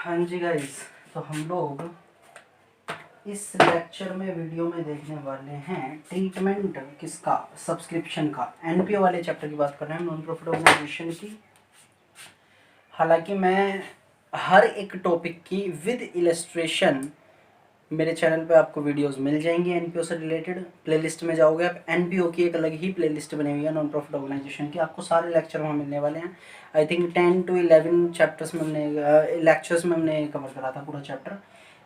हाँ जी गाइस, तो हम लोग इस लेक्चर में वीडियो में देखने वाले हैं ट्रीटमेंट किसका, सब्सक्रिप्शन का। एनपीओ वाले चैप्टर की बात कर रहे हैं, नॉन प्रॉफिट ऑर्गेनाइजेशन की। हालांकि मैं हर एक टॉपिक की विद इलस्ट्रेशन मेरे चैनल पे आपको वीडियोस मिल जाएंगी। एनपीओ से रिलेटेड प्लेलिस्ट में जाओगे आप, एनपीओ की एक अलग ही प्लेलिस्ट बनी हुई है नॉन प्रॉफिट ऑर्गेनाइजेशन की। आपको सारे लेक्चर वहाँ मिलने वाले हैं। आई थिंक 10 to 11 चैप्टर्स में हमने लेक्चर्स में हमने कवर करा था पूरा चैप्टर।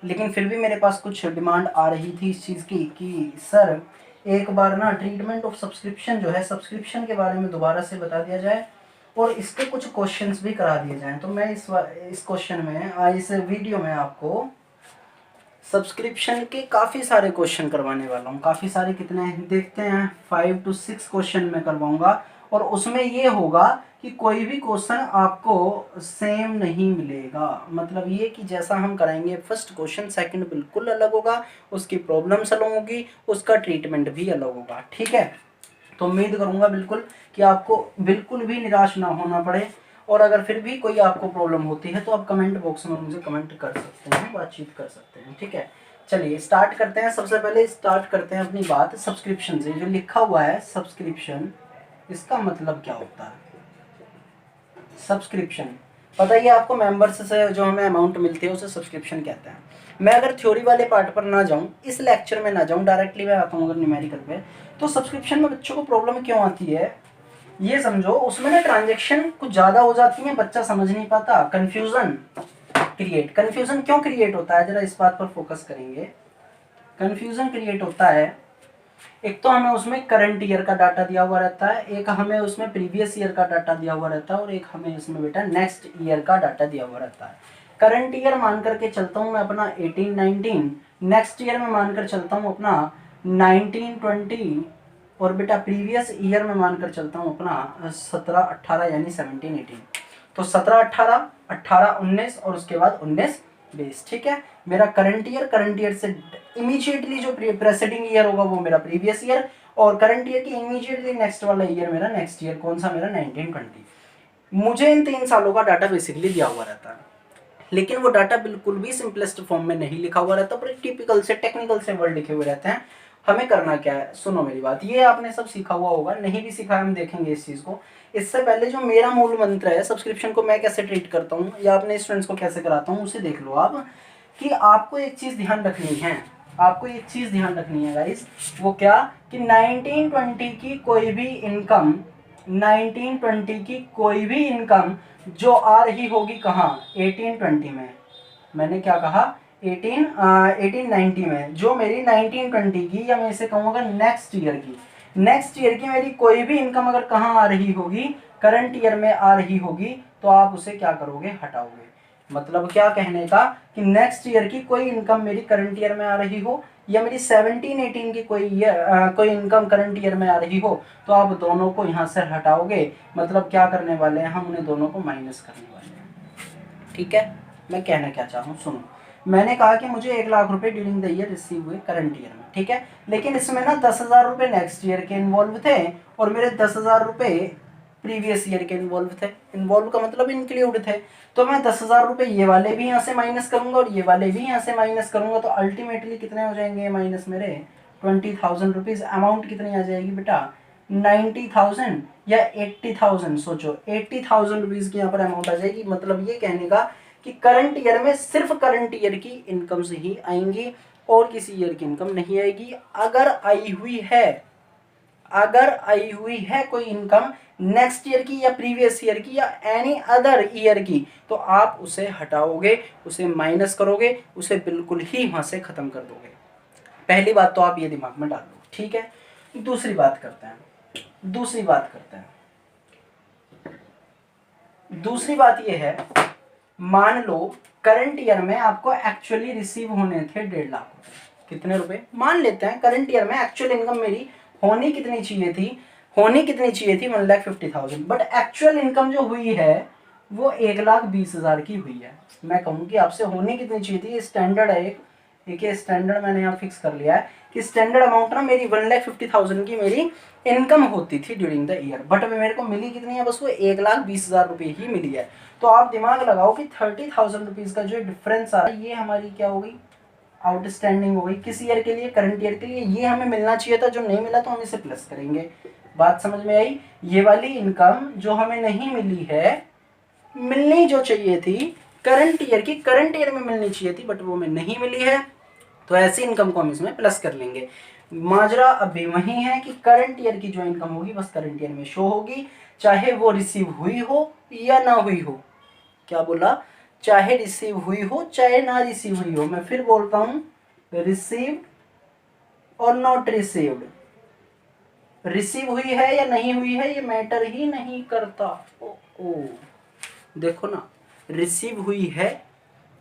लेकिन फिर भी मेरे पास कुछ डिमांड आ रही थी इस चीज़ की कि सर एक बार ना ट्रीटमेंट ऑफ सब्सक्रिप्शन जो है, सब्सक्रिप्शन के बारे में दोबारा से बता दिया जाए और इसके कुछ क्वेश्चंस भी करा दिए जाएं। तो मैं इस क्वेश्चन में, इस वीडियो में आपको सब्सक्रिप्शन के काफ़ी सारे क्वेश्चन करवाने वाला हूँ। काफ़ी सारे कितने देखते हैं, 5 to 6 क्वेश्चन मैं करवाऊँगा। और उसमें ये होगा कि कोई भी क्वेश्चन आपको सेम नहीं मिलेगा। मतलब ये कि जैसा हम कराएंगे फर्स्ट क्वेश्चन, सेकंड बिल्कुल अलग होगा, उसकी प्रॉब्लम्स अलग होगी, उसका ट्रीटमेंट भी अलग होगा। ठीक है, तो उम्मीद करूँगा बिल्कुल कि आपको बिल्कुल भी निराश ना होना पड़े। और अगर फिर भी कोई आपको प्रॉब्लम होती है तो आप कमेंट बॉक्स में मुझे कमेंट कर सकते हैं, बातचीत कर सकते हैं। ठीक है, चलिए स्टार्ट करते हैं। सबसे पहले स्टार्ट करते हैं अपनी बात सब्सक्रिप्शन से। जो लिखा हुआ है सब्सक्रिप्शन, इसका मतलब क्या होता है? सब्सक्रिप्शन पता ही है आपको, मेंबर्स से जो हमें अमाउंट मिलती है उसे सब्सक्रिप्शन कहते हैं। मैं अगर थ्योरी वाले पार्ट पर ना जाऊं, इस लेक्चर में ना जाऊं, डायरेक्टली मैं आता हूं अगर न्यूमेरिकल पे, तो सब्सक्रिप्शन में बच्चों को प्रॉब्लम क्यों आती है ये समझो। उसमें ना ट्रांजेक्शन कुछ ज़्यादा हो जाती है, बच्चा समझ नहीं पाता, कन्फ्यूजन क्यों क्रिएट होता है, जरा इस बात पर फोकस करेंगे। कन्फ्यूजन क्रिएट होता है, एक तो हमें उसमें करंट ईयर का डाटा दिया हुआ रहता है, एक हमें उसमें प्रीवियस ईयर का डाटा दिया हुआ रहता है, और एक हमें इसमें बेटा नेक्स्ट ईयर का डाटा दिया हुआ रहता है। करंट ईयर मान करके चलता हूँ मैं अपना 18-19, नेक्स्ट ईयर में मानकर चलता हूँ अपना 19-20, और बेटा प्रीवियस ईयर में मानकर चलता हूँ अपना 17-18 यानी 17-18। तो 17-18, 18-19 और उसके बाद 19-20। ठीक है, मेरा करंट ईयर से इमीडिएटली जो प्रेसिडिंग ईयर होगा वो मेरा प्रीवियस ईयर, और करंट ईयर की इमीडिएटली नेक्स्ट वाला ईयर मेरा नेक्स्ट ईयर। कौन सा? मेरा 19-20। मुझे इन 3 सालों का डाटा बेसिकली दिया हुआ रहता है, लेकिन वो डाटा बिल्कुल भी सिंपलेस्ट फॉर्म में नहीं लिखा हुआ रहता, बड़े टिपिकल से टेक्निकल से वर्ड लिखे हुए रहते हैं। हमें करना क्या है, सुनो मेरी बात, ये आपने सब सीखा हुआ होगा, नहीं भी सीखा हम देखेंगे इस चीज़ को। इससे पहले जो मेरा मूल मंत्र है, सब्सक्रिप्शन को मैं कैसे ट्रीट करता हूँ या अपने स्टूडेंट्स को कैसे कराता हूँ, उसे देख लो आप। कि आपको एक चीज़ ध्यान रखनी है, आपको एक चीज़ ध्यान रखनी है गाइस। वो क्या कि 1920 की कोई भी इनकम, 1920 की कोई भी इनकम जो आ रही होगी कहाँ, 1820 में। मैंने क्या कहा, 1890 में। जो मेरी 1920 की, या मैं इसे कहूँगा नेक्स्ट ईयर की, नेक्स्ट ईयर की मेरी कोई भी इनकम अगर कहाँ आ रही होगी, करंट ईयर में आ रही होगी, तो आप उसे क्या करोगे, हटाओगे। मतलब क्या कहने का कि नेक्स्ट ईयर की कोई इनकम मेरी करंट ईयर में आ रही हो, या मेरी 17-18 की कोई इनकम करंट ईयर में आ रही हो, तो आप दोनों को यहाँ से हटाओगे। मतलब क्या करने वाले हैं, हम उन्हें दोनों को माइनस करने वाले हैं। ठीक है, मैं कहना क्या चाह रहा हूँ सुनो। मैंने कहा कि मुझे 1 लाख रुपए ड्यूरिंग द ईयर रिसीव हुए करंट ईयर में, ठीक है, लेकिन इसमें ना 10,000 रुपये नेक्स्ट ईयर के इन्वॉल्व थे, और मेरे 10,000 रुपये प्रीवियस ईयर के इन्वॉल्व थे। इन्वॉल्व का मतलब इंक्लूड थे। तो मैं 10,000 रुपये ये वाले भी यहाँ से माइनस करूंगा और ये वाले भी यहाँ से माइनस करूंगा, तो अल्टीमेटली कितने हो जाएंगे माइनस मेरे, 20,000 रुपीज़। अमाउंट कितनी आ जाएगी बेटा, 90,000 या 80,000। सोचो 80,000 रुपीज़ की यहाँ पर अमाउंट आ जाएगी। मतलब ये कहने का कि करंट ईयर में सिर्फ करंट ईयर की इनकम से ही आएंगी, और किसी ईयर की इनकम नहीं आएगी। अगर आई हुई है कोई इनकम नेक्स्ट ईयर की या प्रीवियस ईयर की या एनी अदर ईयर की, तो आप उसे हटाओगे, उसे माइनस करोगे, उसे बिल्कुल ही वहां से खत्म कर दोगे। पहली बात तो आप ये दिमाग में डाल लो, ठीक है। दूसरी बात करते हैं। दूसरी बात ये है, मान लो करंट ईयर में आपको एक्चुअली रिसीव होने थे 1.5 लाख रुपए। कितने रुपए मान लेते हैं, करंट ईयर में एक्चुअल इनकम मेरी होनी कितनी चाहिए थी, 1,50,000। बट एक्चुअल इनकम जो हुई है वो 1,20,000 की हुई है। मैं कहूँ कि आपसे होनी कितनी चाहिए थी, स्टैंडर्ड है, ठीक है। स्टैंडर्ड मैंने यहाँ फिक्स कर लिया है कि स्टैंडर्ड अमाउंट ना मेरी 1,50,000 की मेरी इनकम होती थी ड्यूरिंग द ईयर, बट मेरे को मिली कितनी है, बस वो 1,20,000 रुपये ही मिली है। तो आप दिमाग लगाओ कि 30,000 रुपीज़ का जो डिफरेंस आ रहा है ये हमारी क्या हो गई, आउटस्टैंडिंग हो गई। किस ईयर के लिए, करंट ईयर के लिए। ये हमें मिलना चाहिए था, जो नहीं मिला तो हम इसे प्लस करेंगे। बात समझ में आई। ये वाली इनकम जो हमें नहीं मिली है, मिलनी जो चाहिए थी करंट ईयर की, करंट ईयर में मिलनी चाहिए थी, बट वो हमें नहीं मिली है, तो ऐसी इनकम को हम इसमें प्लस कर लेंगे। माजरा अभी वही है कि करंट ईयर की जो इनकम होगी बस करंट ईयर में शो होगी, चाहे वो रिसीव हुई हो या ना हुई हो। क्या बोला, चाहे रिसीव हुई हो चाहे ना रिसीव हुई हो। मैं फिर बोलता हूं, रिसीव्ड और नॉट रिसीव्ड, रिसीव हुई है या नहीं हुई है ये मैटर ही नहीं करता। ओ देखो ना, रिसीव हुई है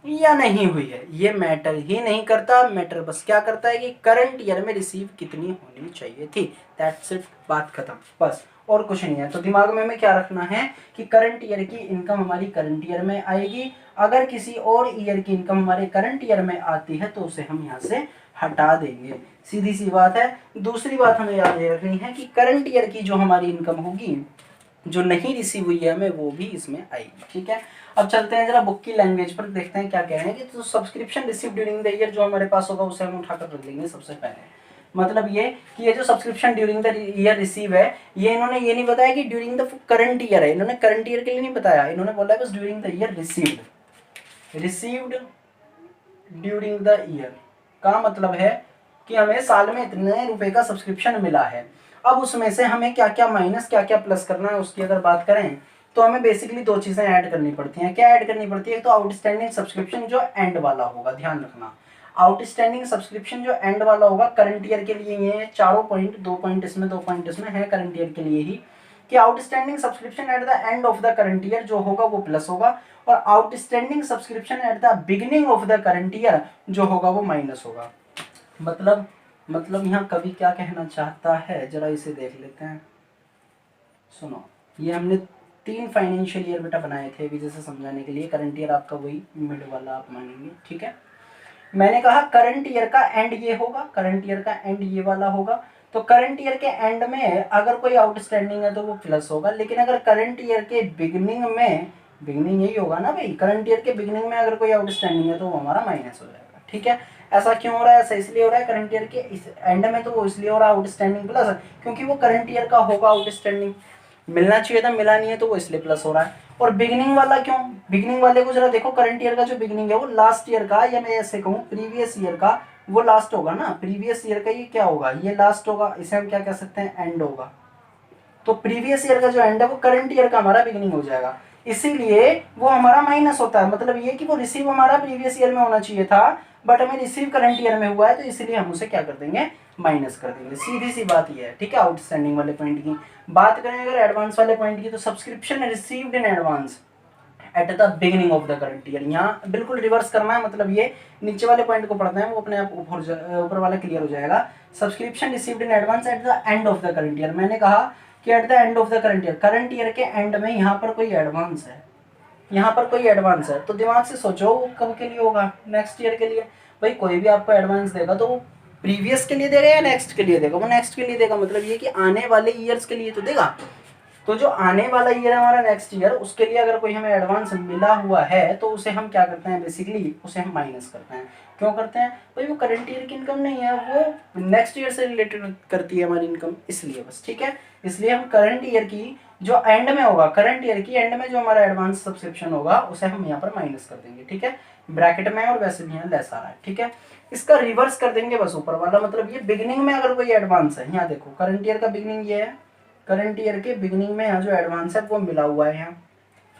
या नहीं हुई है ये मैटर ही नहीं करता। मैटर बस क्या करता है कि करंट ईयर में रिसीव कितनी होनी चाहिए थी, दैट्स इट, बात खत्म बस, और कुछ नहीं है। तो दिमाग में हमें क्या रखना है कि करंट ईयर की इनकम हमारी करंट ईयर में आएगी। अगर किसी और ईयर की इनकम हमारे करंट ईयर में आती है तो उसे हम यहाँ से हटा देंगे, सीधी सी बात है। दूसरी बात हमें याद रखनी है कि करंट ईयर की जो हमारी इनकम होगी जो नहीं रिसीव हुई है हमें, वो भी इसमें आएगी। ठीक है, अब चलते हैं जरा बुक की लैंग्वेज पर, देखते हैं क्या कह रहे हैं कि तो subscription receive during the year जो हमारे पास होगा उसे हम उठाकर रख लेंगे सबसे पहले। मतलब ये कि ये जो subscription during the year receive है, ये इन्होंने ये नहीं बताया कि ड्यूरिंग द करंट ईयर है, इन्होंने करंट ईयर के लिए नहीं बताया, इन्होंने बोला बस during the year received. Received during the year का मतलब है कि हमें साल में इतने रुपए का सब्सक्रिप्शन मिला है। अब उसमें से हमें क्या क्या माइनस क्या क्या प्लस करना है उसकी अगर बात करें तो हमें बेसिकली दो चीजें ऐड करनी पड़ती हैं। क्या ऐड करनी पड़ती है, तो आउटस्टैंडिंग सब्सक्रिप्शन जो एंड वाला होगा, ध्यान रखना, आउटस्टैंडिंग सब्सक्रिप्शन जो एंड वाला होगा करंट ईयर के लिए, ये चारों पॉइंट, दो पॉइंट इसमें है करंट ईयर के लिए ही, कि outstanding subscription at the end of the current year जो होगा वो प्लस होगा, और outstanding subscription at the beginning of the current year जो होगा वो माइनस होगा। मतलब यहाँ कवि क्या कहना चाहता है जरा इसे देख लेते हैं। सुनो, ये हमने 3 फाइनेंशियल ईयर बेटा बनाए थे अभी जैसे समझाने के लिए। करंट ईयर आपका वही मिड वाला आप मानेंगे, ठीक है। मैंने कहा करंट ईयर का एंड ये होगा, करंट ईयर का एंड ये वाला होगा। तो करंट ईयर के एंड में अगर कोई आउटस्टैंडिंग है तो वो प्लस होगा, लेकिन अगर करंट ईयर के बिगिनिंग में, बिगिनिंग यही होगा ना भाई, करंट ईयर के बिगिनिंग में अगर कोई आउटस्टैंडिंग है तो वो हमारा माइनस हो जाएगा। ठीक है, ऐसा क्यों हो रहा है, ऐसा इसलिए हो रहा है करंट ईयर के इस एंड में, तो वो इसलिए हो रहा है आउटस्टैंडिंग प्लस, क्योंकि वो करंट ईयर का होगा आउटस्टैंडिंग, मिलना चाहिए था मिला नहीं है तो वो इसलिए प्लस हो रहा है। और बिगिनिंग वाला क्यों, बिगिनिंग वाले को जरा देखो, करंट ईयर का जो बिगिनिंग है वो लास्ट ईयर का, या मैं ऐसे कहूँ प्रीवियस ईयर का वो लास्ट होगा ना, प्रीवियस ईयर का ये क्या होगा, ये लास्ट होगा, इसे हम क्या कह सकते हैं, एंड होगा। तो प्रीवियस ईयर का जो एंड है वो करंट ईयर का हमारा बिगिनिंग हो जाएगा, इसीलिए वो हमारा माइनस होता है। मतलब ये कि वो रिसीव हमारा प्रीवियस ईयर में होना चाहिए था, बट हमें रिसीव करंट ईयर में हुआ है, तो इसलिए हम उसे क्या कर देंगे, माइनस कर देंगे। सीधी सी बात ये है, ठीक है। आउटस्टैंडिंग वाले पॉइंट की बात करें अगर एडवांस वाले पॉइंट की, तो subscription received in advance at the beginning of the current year, यहाँ बिल्कुल रिवर्स करना है। मतलब ये नीचे वाले पॉइंट को पढ़ना है, वो अपने आप ऊपर वाला क्लियर हो जाएगा। Subscription received in advance at the end of the current year, मैंने कहा कि at the end of the current year के एंड में यहाँ पर कोई एडवांस है, यहाँ पर कोई एडवांस है, तो दिमाग से सोचो वो कब के लिए होगा, नेक्स्ट ईयर के लिए। भाई कोई भी आपको एडवांस देगा तो वो प्रीवियस के लिए देगा या नेक्स्ट के लिए देगा, वो नेक्स्ट के लिए देगा। मतलब ये कि आने वाले ईयर्स के लिए तो देगा। तो जो आने वाला ईयर है हमारा नेक्स्ट ईयर, उसके लिए अगर कोई हमें एडवांस मिला हुआ है तो उसे हम क्या करते हैं, बेसिकली उसे हम माइनस करते हैं। क्यों करते हैं, भाई वो करंट ईयर की इनकम नहीं है, वो नेक्स्ट ईयर से रिलेटेड करती है हमारी इनकम, इसलिए बस, ठीक है। इसलिए हम करंट ईयर की जो एंड में होगा, करंट ईयर की एंड में जो हमारा एडवांस सब्सक्रिप्शन होगा उसे हम यहाँ पर माइनस कर देंगे, ठीक है। ब्रैकेट में, और वैसे भी यहाँ लेस आ रहा है, ठीक है। इसका रिवर्स कर देंगे बस ऊपर वाला। मतलब ये बिगिनिंग में अगर कोई एडवांस है, यहाँ देखो करंट ईयर का बिगिनिंग ये है, करंट ईयर के बिगिनिंग में यहाँ जो एडवांस है वो मिला हुआ है, यहाँ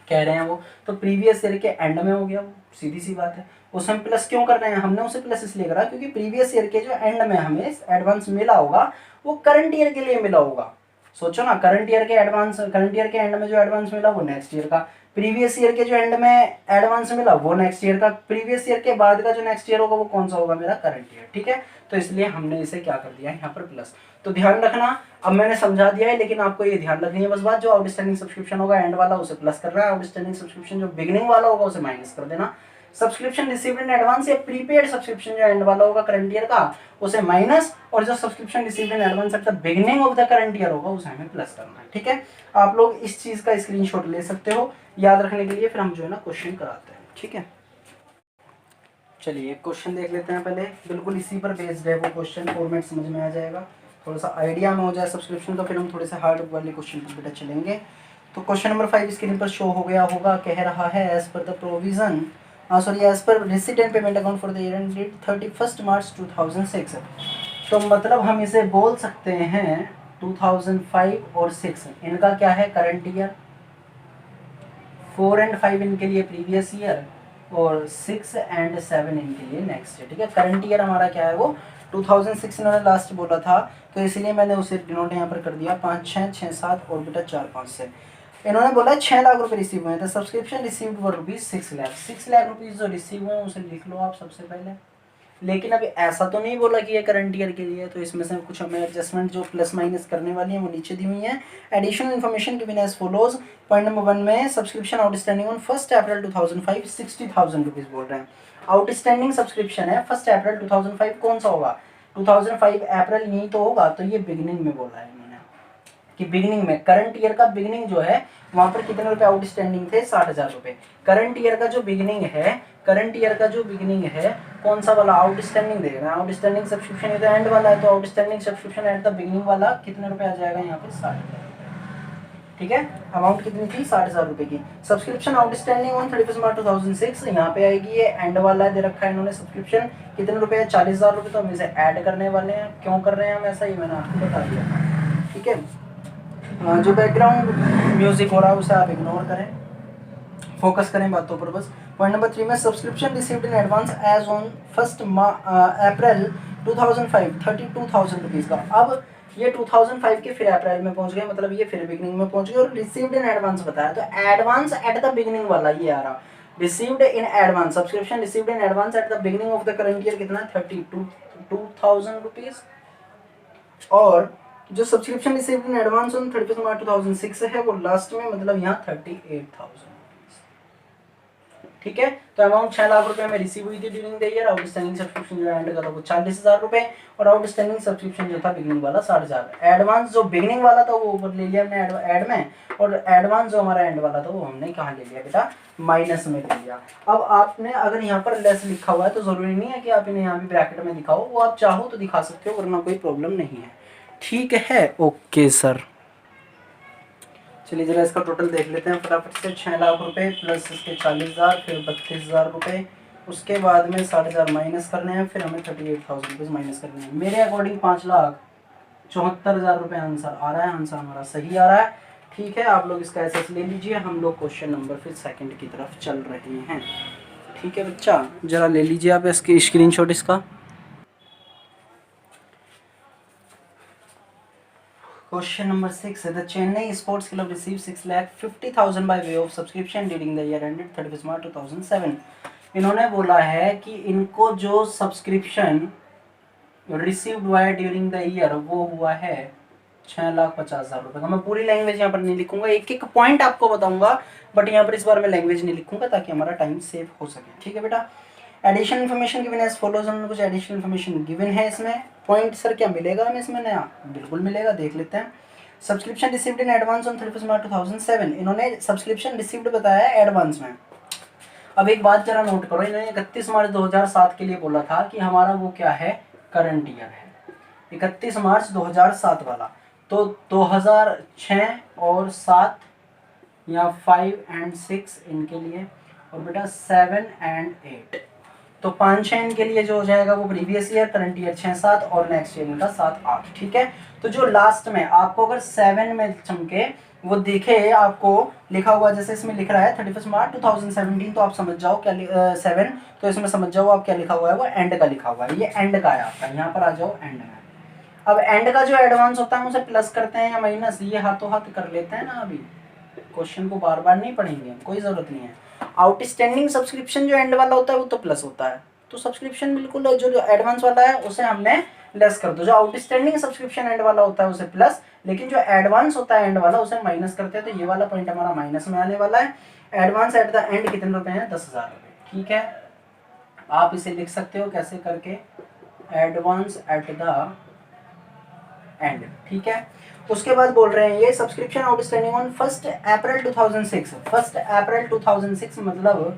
कह रहे हैं वो, तो प्रीवियस ईयर के एंड में हो गया वो, सीधी सी बात है। उसे हम प्लस क्यों कर रहे हैं, हमने उसे प्लस इसलिए करा क्योंकि प्रीवियस ईयर के जो एंड में हमें एडवांस मिला होगा वो करंट ईयर के लिए मिला होगा। सोचो ना, करंट ईयर के एडवांस, करंट ईयर के एंड में जो एडवांस मिला वो नेक्स्ट ईयर का, प्रीवियस ईयर के जो एंड में एडवांस मिला वो नेक्स्ट ईयर का, प्रीवियस ईयर के बाद का जो नेक्स्ट ईयर होगा वो कौन सा होगा, मेरा करंट ईयर, ठीक है। तो इसलिए हमने इसे क्या कर दिया है यहाँ पर प्लस। तो ध्यान रखना, अब मैंने समझा दिया है, लेकिन आपको ये ध्यान रखनी है बस बात, जो आउटस्टैंडिंग सब्सक्रिप्शन होगा एंड वाला उसे प्लस कर रहा है, आउटस्टैंडिंग सब्सक्रिप्शन जो बिगिनिंग वाला होगा उसे माइनस कर देना। सब्सक्रिप्शन रिसीव्ड इन एडवांस या प्रीपेड सब्सक्रिप्शन जो एंड वाला होगा करंट ईयर का उसे माइनस, और जो subscription received in advance at the beginning of the current year होगा उसे हमें प्लस करना है। ठीक है, आप लोग इस चीज का स्क्रीनशॉट ले सकते हो याद रखने के लिए, फिर हम जो है ना क्वेश्चन कराते हैं। ठीक है, चलिए एक क्वेश्चन देख लेते हैं पहले, बिल्कुल इसी पर बेस्ड है वो क्वेश्चन, फॉर्मेट समझ में आ जाएगा, थोड़ा सा आइडिया में हो जाए सब्सक्रिप्शन का, फिर हम थोड़े से हार्ड वाले क्वेश्चन पर बेटा चलेंगे। तो क्वेश्चन नंबर 5 स्क्रीन पर शो हो गया होगा, कह रहा है as per the provision as per receipt and payment account for the year ended 31 March 2006। तो मतलब हम इसे बोल सकते हैं 2005 और 6 इनका क्या है करंट ईयर, 4 एंड 5 इनके लिए प्रीवियस ईयर, और 6 एंड 7 इनके लिए नेक्स्ट ईयर। ठीक है, करंट ईयर हमारा क्या है वो 2006 इन्होंने लास्ट बोला था, तो इसलिए मैंने उसे डिनोट यहाँ पर कर दिया 5 6 6 7 और बेटा 4 5 से। इन्होंने बोला 6 लाख रुपए रिसीव हुए थे, सब्सक्रिप्शन रिसीव्ड वर रुपीज 6 लाख रुपीज जो रिसीव हुए उसे लिख लो आप सबसे पहले। लेकिन अभी ऐसा तो नहीं बोला कि ये करंट ईयर के लिए, तो इसमें से कुछ हमें एडजस्टमेंट जो प्लस माइनस करने वाली है वो नीचे दी हुई है। Additional information given as follows. Point number 1 में subscription outstanding on 1 April 2005 60,000 rupees बोल रहे हैं। आउटस्टैंडिंग सब्सक्रिप्शन है 1 अप्रैल 2005, कौन सा होगा 2005 अप्रैल यही तो होगा, तो ये बिगिनिंग में बोला है इन्होंने कि बिगिनिंग में करंट ईयर का बिगिनिंग जो है वहां पर कितने रुपए आउटस्टैंडिंग थे 60,000 रुपए। करंट ईयर का जो बिगिनिंग है, करंट ईयर का जो बिगिनिंग है कौन सा वाला आउटस्टैंडिंग देगा, आउटस्टैंडिंग सब्सक्रिप्शन ये तो एंड वाला है, तो outstanding subscription at the beginning वाला कितने रुपए आ जाएगा यहाँ पे 60,000। ठीक है, अमाउंट कितनी थी 60,000 रुपए की। सब्सक्रिप्शन आउटस्टैंडिंग ऑन 31 मार्च 2006 यहाँ पे आएगी, ये एंड वाला दे रखा है इन्होंने सब्सक्रिप्शन कितने रुपए है 40,000 रुपए, तो हम इसे ऐड करने वाले हैं। क्यों कर रहे हैं हम ऐसा, ये मैंने आपको बता दिया। ठीक है, जो बैकग्राउंड म्यूजिक हो रहा है उसे आप इग्नोर करें, फोकस करें बातों पर बस। पॉइंट नंबर 3 में subscription received in advance as on 1 April 2005 32,000 rupees का। अब ये 2005 के फिर अप्रैल में पहुंच गए, मतलब ये फिर बिगिनिंग में पहुंच गए, और रिसीव्ड इन एडवांस बताया, तो एडवांस एट द बिगिनिंग वाला ये आ रहा, received in advance subscription received in advance at the beginning of the current year कितना 32,000 रुपीज, और जो subscription received in advance on 31 March 2006 है वो लास्ट में, मतलब यहाँ 38,000। ठीक है, तो अमाउंट 6 लाख रुपए में रिसीव हुई थी during the year. Outstanding subscription जो एंड का था वो 40,000 रुपए, और आउटस्टैंडिंग सब्सक्रिप्शन जो था बिगिनिंग वाला 60,000। एडवांस जो बिगिनिंग वाला था वो ऊपर ले लिया हमने एड में, और एडवांस जो हमारा एंड वाला था वो हमने कहाँ ले लिया बेटा माइनस में ले लिया। अब आपने अगर यहाँ पर लेस लिखा हुआ है तो जरूरी नहीं है कि आप इन्हें यहाँ भी ब्रैकेट में दिखाओ, वो आप चाहो तो दिखा सकते हो, वरना कोई प्रॉब्लम नहीं है। ठीक है, ओके सर। चलिए जरा इसका टोटल देख लेते हैं फटाफट से। 6 लाख रुपए प्लस इसके 40,000, फिर 32,000 रुपए, उसके बाद में 60,000 माइनस करने हैं, फिर हमें 38,000 रुपीज़ माइनस करने हैं। मेरे अकॉर्डिंग 5,74,000 रुपए आंसर आ रहा है, आंसर हमारा सही आ रहा है। ठीक है, आप लोग इसका एसएस ले लीजिए, हम लोग क्वेश्चन नंबर फिर सेकंड की तरफ चल रहे हैं। ठीक है बच्चा, जरा ले लीजिए आप इसकी स्क्रीनशॉट इसका। Question number 6. The Chennai Sports Club received 6,50,000 by way of subscription during the year ended 31 March 2007. इन्होंने बोला है कि इनको जो सब्सक्रिप्शन रिसीव्ड हुआ है ड्यूरिंग द ईयर वो हुआ है 6,50,000 रुपए का। मैं पूरी लैंग्वेज यहाँ पर नहीं लिखूंगा, एक एक पॉइंट आपको बताऊंगा, बट यहाँ पर इस बार मैं लैंग्वेज नहीं लिखूंगा ताकि हमारा टाइम सेव हो सके। ठीक है बेटा, additional information given as follows, हमने कुछ एडिशनल इन्फॉर्मेशन गिवन है इसमें। पॉइंट सर क्या मिलेगा हमें इसमें नया, बिल्कुल मिलेगा, देख लेते हैं। Subscription received in advance on 31 March 2007, इन्होंने सब्सक्रिप्शन रिसीव्ड बताया है एडवांस में। अब एक बात जरा नोट करो, इन्होंने 31 मार्च 2007 के लिए बोला था कि हमारा वो क्या है करंट ईयर है, 31 मार्च 2007 वाला, तो 2006 और 7 या 5 एंड 6 इनके लिए, और बेटा 7 एंड 8, तो 5-6 इनके लिए जो हो जाएगा वो प्रीवियस ईयर, करंट ईयर 6-7 और नेक्स्ट ईयर इनका 7-8। ठीक है, तो जो लास्ट में आपको अगर 7 में चमके वो दिखे, आपको लिखा हुआ जैसे इसमें लिख रहा है 31 मार्च 2017, तो आप समझ जाओ क्या 7, तो इसमें समझ जाओ आप क्या लिखा हुआ है, वो एंड का लिखा हुआ है, ये एंड का है आपका, यहाँ पर आ जाओ एंड में। अब एंड का जो एडवांस होता है उसे प्लस करते हैं या माइनस, ये हाथों हाथ कर लेते हैं ना, अभी क्वेश्चन को बार बार नहीं पढ़ेंगे, कोई जरूरत नहीं है। आउटस्टैंडिंग सब्सक्रिप्शन जो एंड वाला होता है वो तो प्लस होता है, तो सब्सक्रिप्शन बिल्कुल जो एडवांस वाला है उसे हमने लेस कर दो। जो आउटस्टैंडिंग सब्सक्रिप्शन एंड वाला होता है उसे प्लस, लेकिन जो एडवांस होता है एंड वाला उसे माइनस करते हैं, तो ये वाला पॉइंट हमारा माइनस में आने वाला है। एडवांस एट द एंड कितने रुपए हैं 10,000 रुपए। ठीक है, आप इसे लिख सकते हो कैसे करके, एडवांस एट द एंड, ठीक है। उसके बाद बोल रहे हैं ये सब्सक्रिप्शन आउटस्टैंडिंग ऑन 1 अप्रैल 2006, 1 अप्रैल 2006 मतलब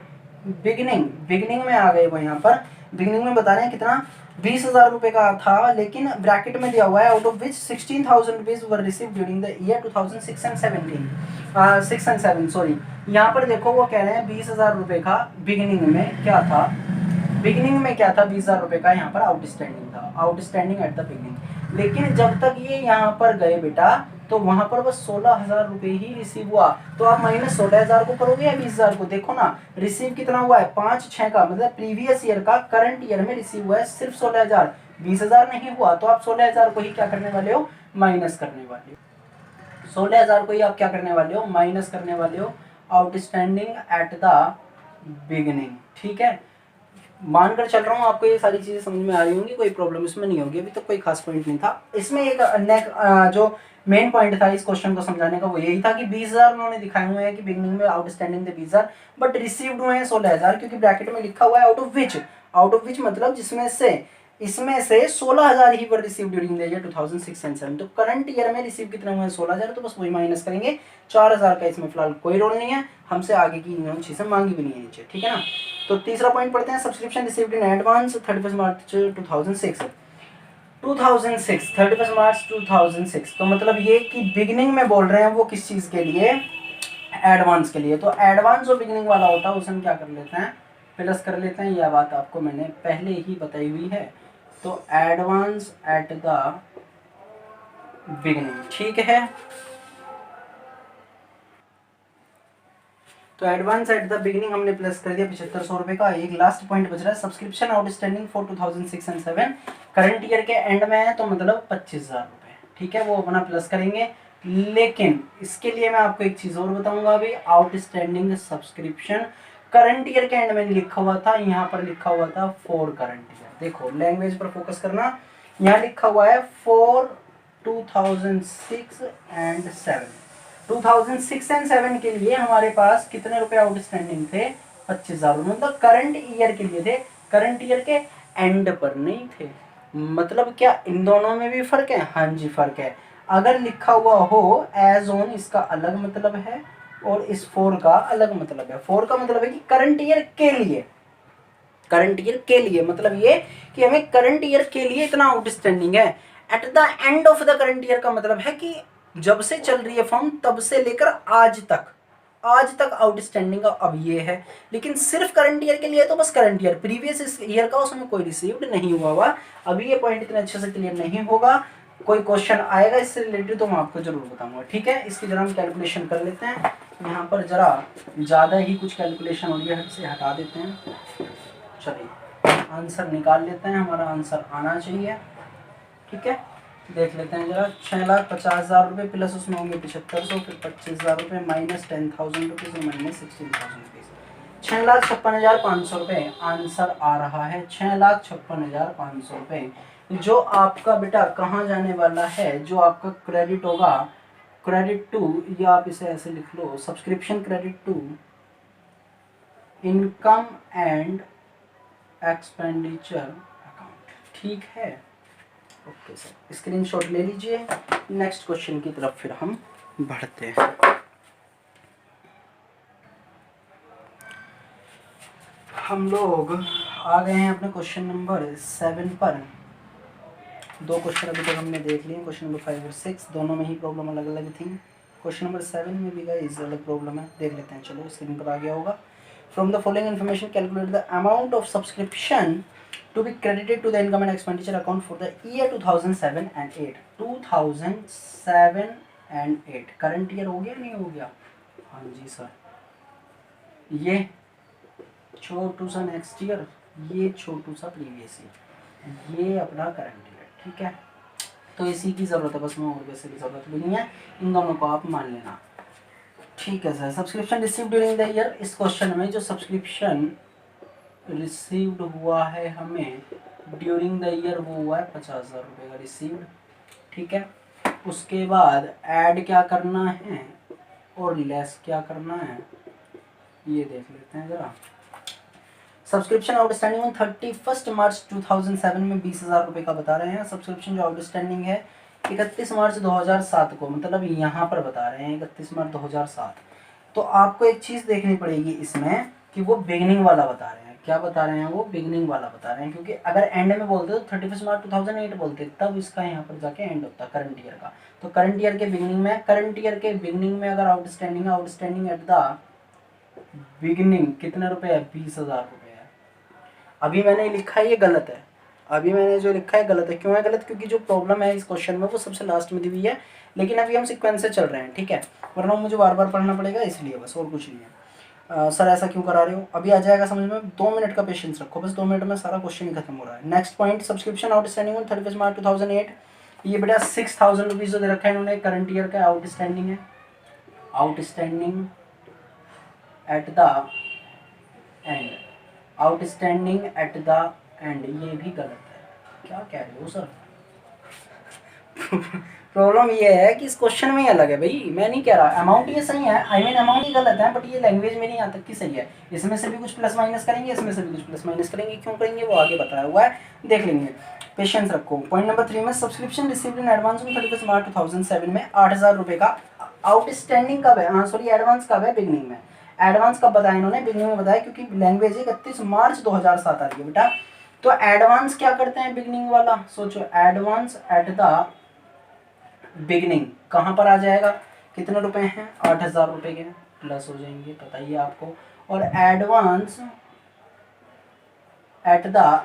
बिगिनिंग में आ गए वो यहाँ पर। बिगिनिंग में बता रहे हैं कितना, 20,000 रुपए का था, लेकिन ब्रैकेट में दिया हुआ है out of which 16,000 rupees were received during the year 2006 and 17 6 and 7 sorry. यहाँ पर देखो वो कह रहे हैं 20,000 रुपए का बिगिनिंग में क्या था, बिगिनिंग में क्या था, 20,000 रुपए का यहाँ पर आउटस्टैंडिंग था, आउटस्टैंडिंग एट द बिगिनिंग। लेकिन जब तक ये यहाँ पर गए बेटा तो वहां पर बस 16,000 रुपए ही रिसीव हुआ। तो आप माइनस 16,000 को करोगे या 20,000 को, देखो ना रिसीव कितना हुआ है 5/6 का, मतलब प्रीवियस ईयर का करंट ईयर में रिसीव हुआ है सिर्फ 16,000, 20,000 नहीं हुआ। तो आप 16,000 को ही क्या करने वाले हो, माइनस करने वाले हो। 16,000 को ही आप क्या करने वाले हो, माइनस करने वाले हो आउटस्टैंडिंग एट द बिगिनिंग, ठीक है। मानकर चल रहा हूँ आपको ये सारी चीजें समझ में आ रही होंगी, कोई प्रॉब्लम इसमें नहीं होगी। अभी तक कोई खास पॉइंट नहीं था इसमें। एक जो मेन पॉइंट था इस क्वेश्चन को समझाने का वो यही था कि 20,000 उन्होंने दिखाए हुए हैं कि बिगनिंग में आउटस्टैंडिंग थे 20,000, बट रिसीव्ड हुए हैं 16,000, क्योंकि ब्रैकेट में लिखा हुआ है आउट ऑफ विच मतलब जिसमें से, इसमें से 16,000 ही were received during the year 2006 and 7। तो करंट ईयर में रिसीव कितने हुए हैं 16,000, तो बस वही माइनस करेंगे। 4,000 का इसमें फिलहाल कोई रोल नहीं है, हमसे आगे की इन्होंने चीजें मांगी भी नहीं है नीचे, ठीक है ना। तो तीसरा पॉइंट पढ़ते हैं, subscription received in advance 31 March 2006, 31 March 2006। तो मतलब ये कि बिगिनिंग में बोल रहे हैं वो किस चीज के लिए, एडवांस के लिए। तो एडवांस जो बिगिनिंग वाला होता है उसे हम क्या कर लेते हैं, प्लस कर लेते हैं। यह बात आपको मैंने पहले ही बताई हुई है। तो एडवांस एट द बिगिनिंग, ठीक है। तो एडवांस एट द बिगिनिंग हमने प्लस कर दिया 7,500 रुपए का। एक लास्ट पॉइंट बच रहा है, subscription outstanding for 2006 and 7 current year के एंड में है, तो मतलब 25,000 रुपए, ठीक है, वो अपना प्लस करेंगे। लेकिन इसके लिए मैं आपको एक चीज और बताऊंगा अभी, आउटस्टैंडिंग सब्सक्रिप्शन करंट ईयर के एंड में लिखा हुआ था, यहाँ पर लिखा हुआ था फॉर करंट ईयर। देखो लैंग्वेज पर फोकस करना, यहाँ लिखा हुआ है फॉर 2006 एंड 7। 2006 एंड 7 के लिए हमारे पास कितने रुपए आउटस्टैंडिंग थे, 25,000, मतलब करंट ईयर के लिए थे, करंट ईयर के एंड पर नहीं थे। मतलब क्या इन दोनों में भी फर्क है, हाँ जी फर्क है। अगर लिखा हुआ हो एज ऑन, इसका अलग मतलब है, और इस फोर का अलग मतलब है। फोर का मतलब है कि करंट ईयर के लिए, करंट ईयर के लिए मतलब ये कि हमें करंट ईयर के लिए इतना आउटस्टैंडिंग है। At the end of the current year का मतलब है कि जब से चल रही है फॉर्म तब से लेकर आज तक आउटस्टैंडिंग अब ये है। लेकिन सिर्फ करंट ईयर के लिए तो बस करंट ईयर, प्रीवियस ईयर का उसमें कोई रिसीव्ड नहीं हुआ। अभी ये पॉइंट इतने अच्छे से क्लियर नहीं होगा, कोई क्वेश्चन आएगा इससे रिलेटेड तो मैं आपको जरूर बताऊंगा, ठीक है। इसकी जरा हम कैलकुलेशन कर लेते हैं। यहाँ पर जरा ज़्यादा ही कुछ कैलकुलेशन हो रही है, इसे हटा देते हैं। चलिए आंसर निकाल लेते हैं, हमारा आंसर आना चाहिए, ठीक है। देख लेते हैं जरा, 6,50,000 रुपये प्लस उसमें होंगे 7,500, फिर 25,000 रुपये माइनस 10,000 रुपीज़ और माइनस 16,000 रुपीज़, 6,56,500 रुपये आंसर आ रहा है। 6,56,500 रुपये जो आपका बेटा कहाँ जाने वाला है, जो आपका क्रेडिट होगा, क्रेडिट टू, या आप इसे ऐसे लिख लो, subscription credit to income and expenditure account, ठीक है। ओके सर, स्क्रीनशॉट ले लीजिए। नेक्स्ट क्वेश्चन की तरफ फिर हम बढ़ते हैं। हम लोग आ गए हैं अपने क्वेश्चन नंबर 7 पर। दो क्वेश्चन अभी तक हमने देख लिए, क्वेश्चन नंबर 5 और 6, दोनों में ही प्रॉब्लम अलग अलग थी। क्वेश्चन नंबर 7 में भी गाइस अलग प्रॉब्लम है, देख लेते हैं। चलो स्क्रीन पर आ गया होगा। From the following information calculate the amount of subscription to be credited to the income and expenditure account for the year 2007 and 8। 2007 and 8 current year हो गया नहीं हो गया, हाँ जी सर। ये छोटू सा नेक्स्ट ईयर, ये छोटू सा प्रीवियस ईयर, ये अपना करंट ईयर, ठीक है। तो इसी की ज़रूरत है बस, में और वैसे की ज़रूरत भी नहीं है, इन दोनों को आप मान लेना, ठीक है sir. Subscription receive during the year, इस क्वेश्चन में जो सब्सक्रिप्शन रिसीव्ड हुआ है हमें ड्यूरिंग द ईयर वो हुआ है 50,000 रुपये का रिसीव्ड, ठीक है। उसके बाद ऐड क्या करना है और लेस क्या करना है ये देख लेते हैं ज़रा। सब्सक्रिप्शन आउटस्टैंडिंग ऑन 31 मार्च 2007 में 20,000 रुपये का बता रहे हैं। सब्सक्रिप्शन जो आउटस्टैंडिंग है 31 मार्च 2007 को, मतलब यहाँ पर बता रहे हैं 31 मार्च 2007। तो आपको एक चीज़ देखनी पड़ेगी इसमें कि वो बिगनिंग वाला बता रहे हैं। क्या बता रहे हैं? वो बिगनिंग वाला बता रहे हैं, क्योंकि अगर एंड में बोलते तो 31 मार्च 2008 बोलते, तब इसका यहाँ पर जाके एंड होता करंट ईयर का। तो करंट ईयर के बिगनिंग में अगर आउटस्टैंडिंग एट द बिगनिंग कितने रुपए है? 20,000 रुपये है। अभी मैंने लिखा है ये गलत है, अभी मैंने जो लिखा है गलत है। क्यों है गलत? क्योंकि जो प्रॉब्लम है इस क्वेश्चन में वो सबसे लास्ट में दी हुई है, लेकिन अभी हम सीक्वेंस से चल रहे हैं, ठीक है, वरना मुझे बार बार पढ़ना पड़ेगा, इसलिए बस, और कुछ नहीं है। सर ऐसा क्यों करा रहे हो? अभी आ जाएगा समझ में, 2 मिनट का पेशेंस रखो, बस 2 मिनट में सारा क्वेश्चन ही खत्म हो रहा है। Next point, subscription outstanding on 31 मार्च 2008। ये बेटा 6,000 रुपीज़ जो दे रखा है इन्होंने, करंट ईयर का आउटस्टैंडिंग है, outstanding at the end, outstanding at the end, ये भी गलत है। क्या कह रहे हो सर? प्रॉब्लम ये है कि इस क्वेश्चन में ही अलग है भाई, मैं नहीं कह रहा अमाउंट ये सही है, आई मीन अमाउंट ही गलत है, बट ये लैंग्वेज मेरी यहाँ तक की सही है। इसमें से भी कुछ प्लस माइनस करेंगे, इसमें से भी कुछ प्लस माइनस करेंगे, क्यों करेंगे वो आगे बताया हुआ है, देख लेंगे, पेशेंस रखो। पॉइंट नंबर 3 में subscription received in advance on 31 March 2007 में 8,000 रुपये का आउटस्टैंडिंग कब है? हाँ सॉरी, एडवांस कब है? बिगनिंग में। एडवांस कब बताया इन्होंने? बिगनिंग में बताया, क्योंकि लैंग्वेज 31 मार्च 2007 आ रही है बेटा। तो एडवांस क्या करते हैं बिगनिंग वाला? सोचो, एडवांस एट द बिगनिंग कहाँ पर आ जाएगा? कितने रुपए हैं? 8,000 रुपये के प्लस हो जाएंगे, बताइए आपको। और एडवांस एट द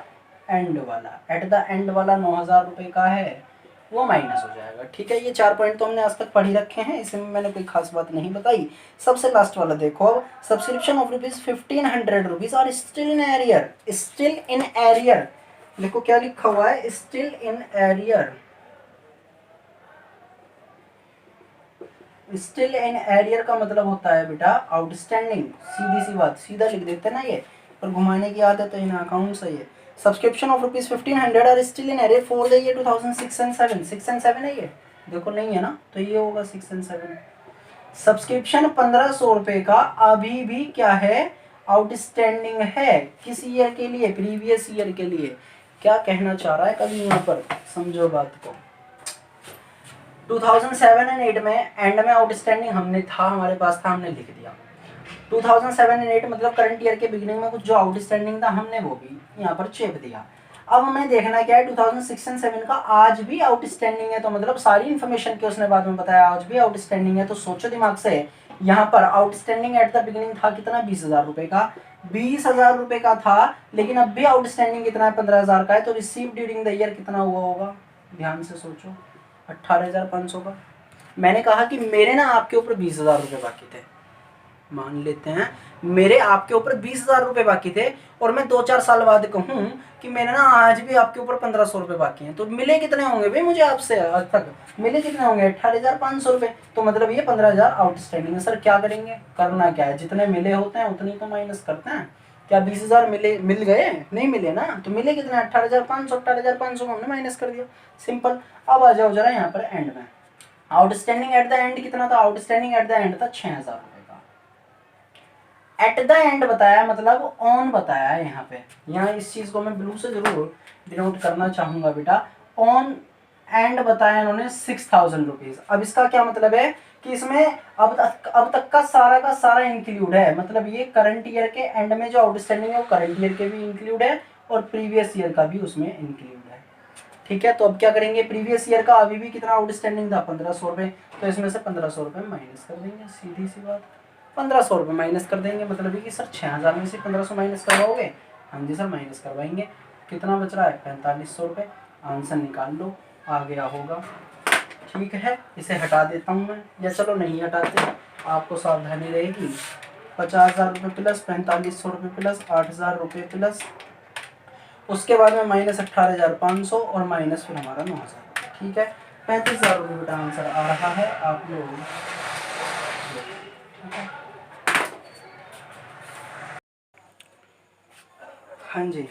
एंड वाला 9,000 रुपये का है, वो माइनस हो जाएगा, ठीक है। ये 4 पॉइंट तो हमने आज तक पढ़ ही रखे हैं, इसमें मैंने कोई खास बात नहीं बताई। सबसे लास्ट वाला देखो, अब सब्सक्रिप्शन ऑफ ₹1,500 रुपीज और स्टिल इन एरियर, देखो क्या लिखा हुआ है, still in arrear. Still in arrear का मतलब होता है बेटा आउटस्टैंडिंग, सीधी सी बात, सीधा लिख देते ना ये, पर घुमाने की आदत है इन अकाउंट से। ये सब्सक्रिप्शन ऑफ ₹1,500 और still in arrear for the year 2006 and 7, 6 and 7 है ये, देखो नहीं है ना, तो ये होगा 6 एंड 7। सब्सक्रिप्शन 1,500 रुपये का अभी भी क्या है? आउटस्टैंडिंग है। किस ईयर के लिए? प्रीवियस ईयर के लिए। क्या कहना चाह रहा है कभी यहाँ पर, समझो बात को। 2007 एंड 8 में एंड में आउटस्टैंडिंग हमने था, हमारे पास था, हमने लिख दिया। 2007 एंड 8 मतलब करंट ईयर के बिगिनिंग में कुछ जो आउटस्टैंडिंग था हमने वो भी यहाँ पर चेप दिया। अब हमें देखना क्या है, 2006 एंड 7 का आज भी आउटस्टैंडिंग है, तो मतलब सारी इन्फॉर्मेशन की उसने बाद में बताया आज भी आउटस्टैंडिंग है। तो सोचो दिमाग से, यहाँ पर आउटस्टैंडिंग एट द बिगिनिंग था कितना? 20,000 रुपये का, 20,000 रुपये का था, लेकिन अब भी आउटस्टैंडिंग कितना है? 15,000 का है। तो रिसीव ड्यूरिंग द ईयर कितना हुआ होगा? ध्यान से सोचो, 18,500 का। मैंने कहा कि मेरे ना आपके ऊपर 20,000 रुपये बाकी थे, मान लेते हैं मेरे आपके ऊपर 20,000 रुपये बाकी थे, और मैं 2-4 साल बाद कहूँ कि मैंने ना आज भी आपके ऊपर 1,500 रुपये बाकी हैं, तो मिले कितने होंगे भाई मुझे आपसे आज तक? मिले कितने होंगे? 18,500 रुपये। तो मतलब ये 15,000 आउटस्टैंडिंग है। सर क्या करेंगे? करना क्या है, जितने मिले होते हैं उतनी तो माइनस करते हैं। क्या 20,000 मिल गए? नहीं मिले ना, तो मिले कितने? 18,500, 18,500 को हमने माइनस कर दिया, सिंपल। अब आ जाओ जरा यहाँ पर एंड में, आउटस्टैंडिंग एट द एंड कितना था? आउटस्टैंडिंग एट द एंड था 6,000 रुपये का। एट द एंड बताया मतलब ऑन बताया है यहाँ पे, यहाँ इस चीज को मैं ब्लू से जरूर डिनोट करना चाहूंगा बेटा। ऑन एंड बताया इन्होंने 6,000 रुपीज। अब इसका क्या मतलब है कि इसमें अब तक का सारा इंक्लूड है, मतलब ये करंट ईयर के एंड में जो आउटस्टैंडिंग है वो करंट ईयर के भी इंक्लूड है और प्रीवियस ईयर का भी उसमें इंक्लूड है, ठीक है। तो अब क्या करेंगे, प्रीवियस ईयर का अभी भी कितना आउटस्टैंडिंग था? 1,500 रुपये, तो इसमें से 1,500 रुपये माइनस कर देंगे, सीधी सी बात, 1,500 रुपये माइनस कर देंगे। मतलब कि सर 6,000 में से 1,500 माइनस करवाओगे? हाँ जी सर माइनस करवाएंगे। कितना बच रहा है? 4,500 रुपये। आंसर निकाल लो, आ गया होगा, ठीक है। इसे हटा देता हूँ मैं, या चलो नहीं हटाते, आपको सावधानी रहेगी। 50,000 रुपये प्लस 4,500 रुपये प्लस 8,000 रुपये प्लस, उसके बाद में माइनस 18,500 और माइनस फिर हमारा 9,000, ठीक है। 35,000 रुपये बेटा आंसर आ रहा है आप लोग। हाँ जी,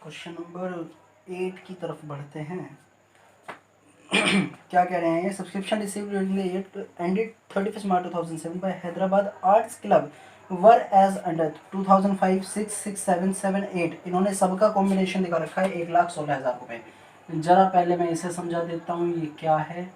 क्वेश्चन नंबर 8 की तरफ बढ़ते हैं। क्या कह रहे हैं, subscription received during the year ended 31 March 2007 by Hyderabad arts club were as under 2005, 6, 6, 7, 7, 8। इन्होंने सबका कॉम्बिनेशन दिखा रखा है 1,16,000 रुपये। जरा पहले मैं इसे समझा देता हूँ, ये क्या है,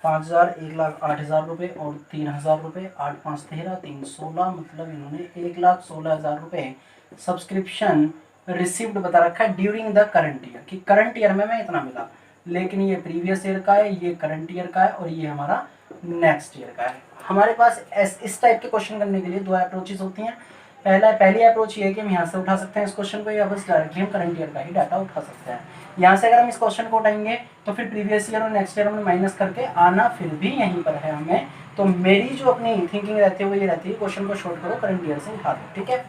5,000, 1,08,000 रुपये और 3,000 रुपये, 8, 5, 13, 3, 16, मतलब इन्होंने 1,16,000 रुपये सब्सक्रिप्शन रिसीव्ड बता रखा है ड्यूरिंग द करंट ईयर, कि करंट ईयर में मैं इतना मिला, लेकिन ये प्रीवियस ईयर का है, ये करंट ईयर का है और ये हमारा नेक्स्ट ईयर का है। हमारे पास इस टाइप के क्वेश्चन करने के लिए दो अप्रोचेस होती हैं। पहली अप्रोच ये है कि हम यहाँ से उठा सकते हैं इस क्वेश्चन को, या बस डायरेक्टली हम करंट ईयर का ही डाटा उठा सकते हैं। यहाँ से अगर हम इस क्वेश्चन को उठाएंगे तो फिर प्रीवियस ईयर और नेक्स्ट ईयर हमने माइनस करके आना फिर भी यहीं पर है हमें। तो मेरी जो अपनी थिंकिंग रहती है वो ये रहती है, क्वेश्चन को शॉर्ट करो, करंट ईयर से उठा दो, ठीक है।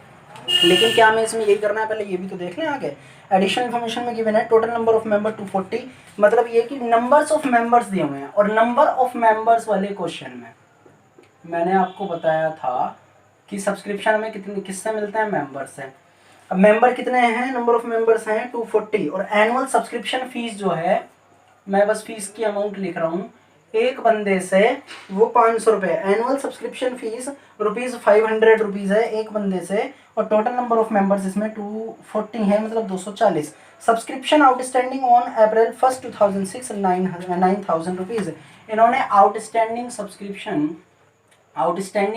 लेकिन क्या हमें इसमें यही करना है, पहले ये भी तो देख लें आगे। एडिशनल इन्फॉर्मेशन में गिवन है टोटल नंबर ऑफ मेंबर 240, मतलब ये कि नंबर्स ऑफ मेंबर्स दिए हुए हैं, और नंबर ऑफ मेंबर्स वाले क्वेश्चन में मैंने आपको बताया था कि सब्सक्रिप्शन में कितने किससे मिलते हैं, मेंबर से। अब मेंबर कितने हैं, नंबर ऑफ मेंबर्स हैं 240, और एनुअल सब्सक्रिप्शन फीस जो है, मैं बस फीस की अमाउंट लिख रहा हूँ, एक बंदे से वो 500 रुपये, एनुअल सब्सक्रिप्शन फीस ₹500 है एक बंदे से, और टोटल नंबर ऑफ मेंबर्स इसमें 240 है, मतलब 240। Subscription outstanding on April 1, 2006 9,000 rupees. इन्होंने आउटस्टैंडिंग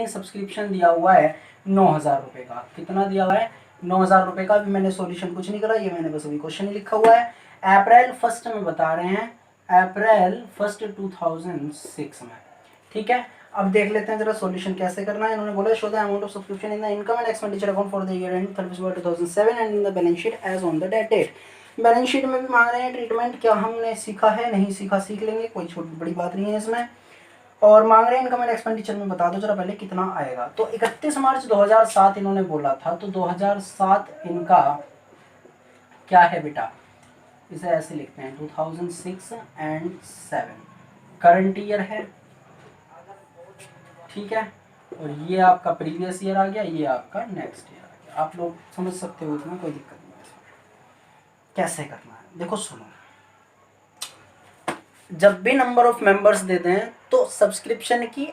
सब्सक्रिप्शन दिया हुआ है 9,000 रुपये का। कितना दिया हुआ है, 9,000 रुपये का। भी मैंने सॉल्यूशन कुछ नहीं करा, ये मैंने बस अभी क्वेश्चन ही लिखा हुआ है। अप्रैल 1 में बता रहे हैं, अप्रैल 1, 2006 में, ठीक है। अब देख लेते हैं जरा सॉल्यूशन कैसे करना है। इन्होंने बोला show the amount of subscription in the income and expenditure account for the year end 31 March 2007 and in the balance sheet as on the date. Balance sheet में भी मांग रहे हैं ट्रीटमेंट, क्या हमने सीखा है, नहीं सीखा, सीख लेंगे, कोई छोटी बड़ी बात नहीं है इसमें। और मांग रहे हैं इनकम एंड एक्सपेंडिचर में बता दो जरा पहले कितना आएगा। तो 31 मार्च 2007 इन्होंने बोला था, तो 2007 इनका क्या है बेटा, इसे ऐसे लिखते हैं 2006 एंड 7 करंट ईयर है, ठीक है। और ये आपका प्रीवियस ईयर आ गया, ये आपका नेक्स्ट ईयर आ गया। आप लोग समझ सकते हो, इसमें कोई दिक्कत नहीं है। कैसे करना है देखो, सुनो। जब भी नंबर ऑफ मेंबर्स देते हैं तो सब्सक्रिप्शन की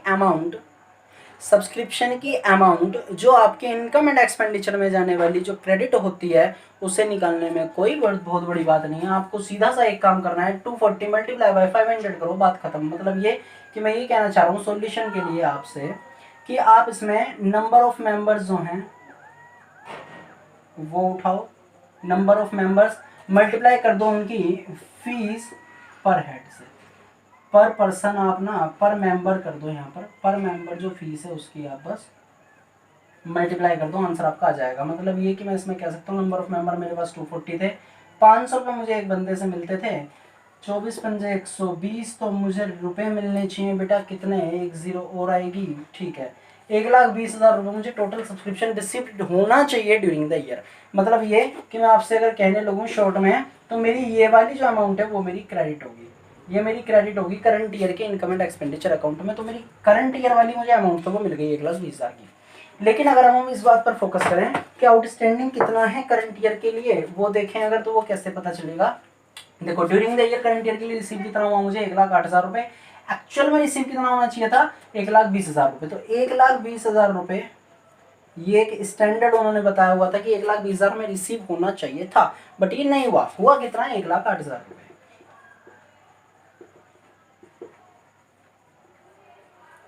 अमाउंट जो आपके इनकम एंड एक्सपेंडिचर में जाने वाली जो क्रेडिट होती है उसे निकालने में कोई बहुत बड़ी बात नहीं है। आपको सीधा सा एक काम करना है, 240 मल्टीप्लाई बाय 500 करो, बात खत्म। मतलब ये कि मैं ये कहना चाह रहा हूँ सॉल्यूशन के लिए आपसे कि आप इसमें नंबर ऑफ मेंबर्स जो हैं वो उठाओ, नंबर ऑफ मेंबर्स मल्टीप्लाई कर दो उनकी फीस पर हेड से, पर पर्सन आप ना पर मेंबर कर दो, यहाँ पर मेंबर जो फीस है उसकी आप बस मल्टीप्लाई कर दो, आंसर आपका आ जाएगा। मतलब ये कि मैं इसमें कह सकता हूँ नंबर ऑफ मेंबर मेरे पास 240 थे, 500 रुपये मुझे एक बंदे से मिलते थे, 24 पंजे 120, तो मुझे रुपए मिलने चाहिए बेटा कितने, 1 0 और आएगी, ठीक है। 1,20,000 रुपये मुझे टोटल सब्सक्रिप्शन रिसिप्ट होना चाहिए ड्यूरिंग द ईयर। मतलब ये कि मैं आपसे अगर कहने लगूँ शॉर्ट में, तो मेरी ये वाली जो अमाउंट है वो मेरी क्रेडिट होगी, ये मेरी क्रेडिट होगी करंट ईयर के इनकम एंड एक्सपेंडिचर अकाउंट में। तो मेरी करंट ईयर वाली मुझे अमाउंट तो वो मिल गई 1,20,000 की। लेकिन अगर हम इस बात पर फोकस करें कि आउटस्टैंडिंग कितना है करंट ईयर के लिए, वो देखें अगर, तो वो कैसे पता चलेगा। देखो during the year current year के लिए रिसीव कितना हुआ मुझे, 1,08,000 रुपये। एक्चुअल में रिसीव कितना होना चाहिए था, 1,20,000 रुपये। तो 1,20,000 रुपये ये एक स्टैंडर्ड उन्होंने बताया हुआ था कि 1,20,000 में रिसीव होना चाहिए था, बट ये नहीं हुआ। हुआ कितना, 1,08,000 रुपये।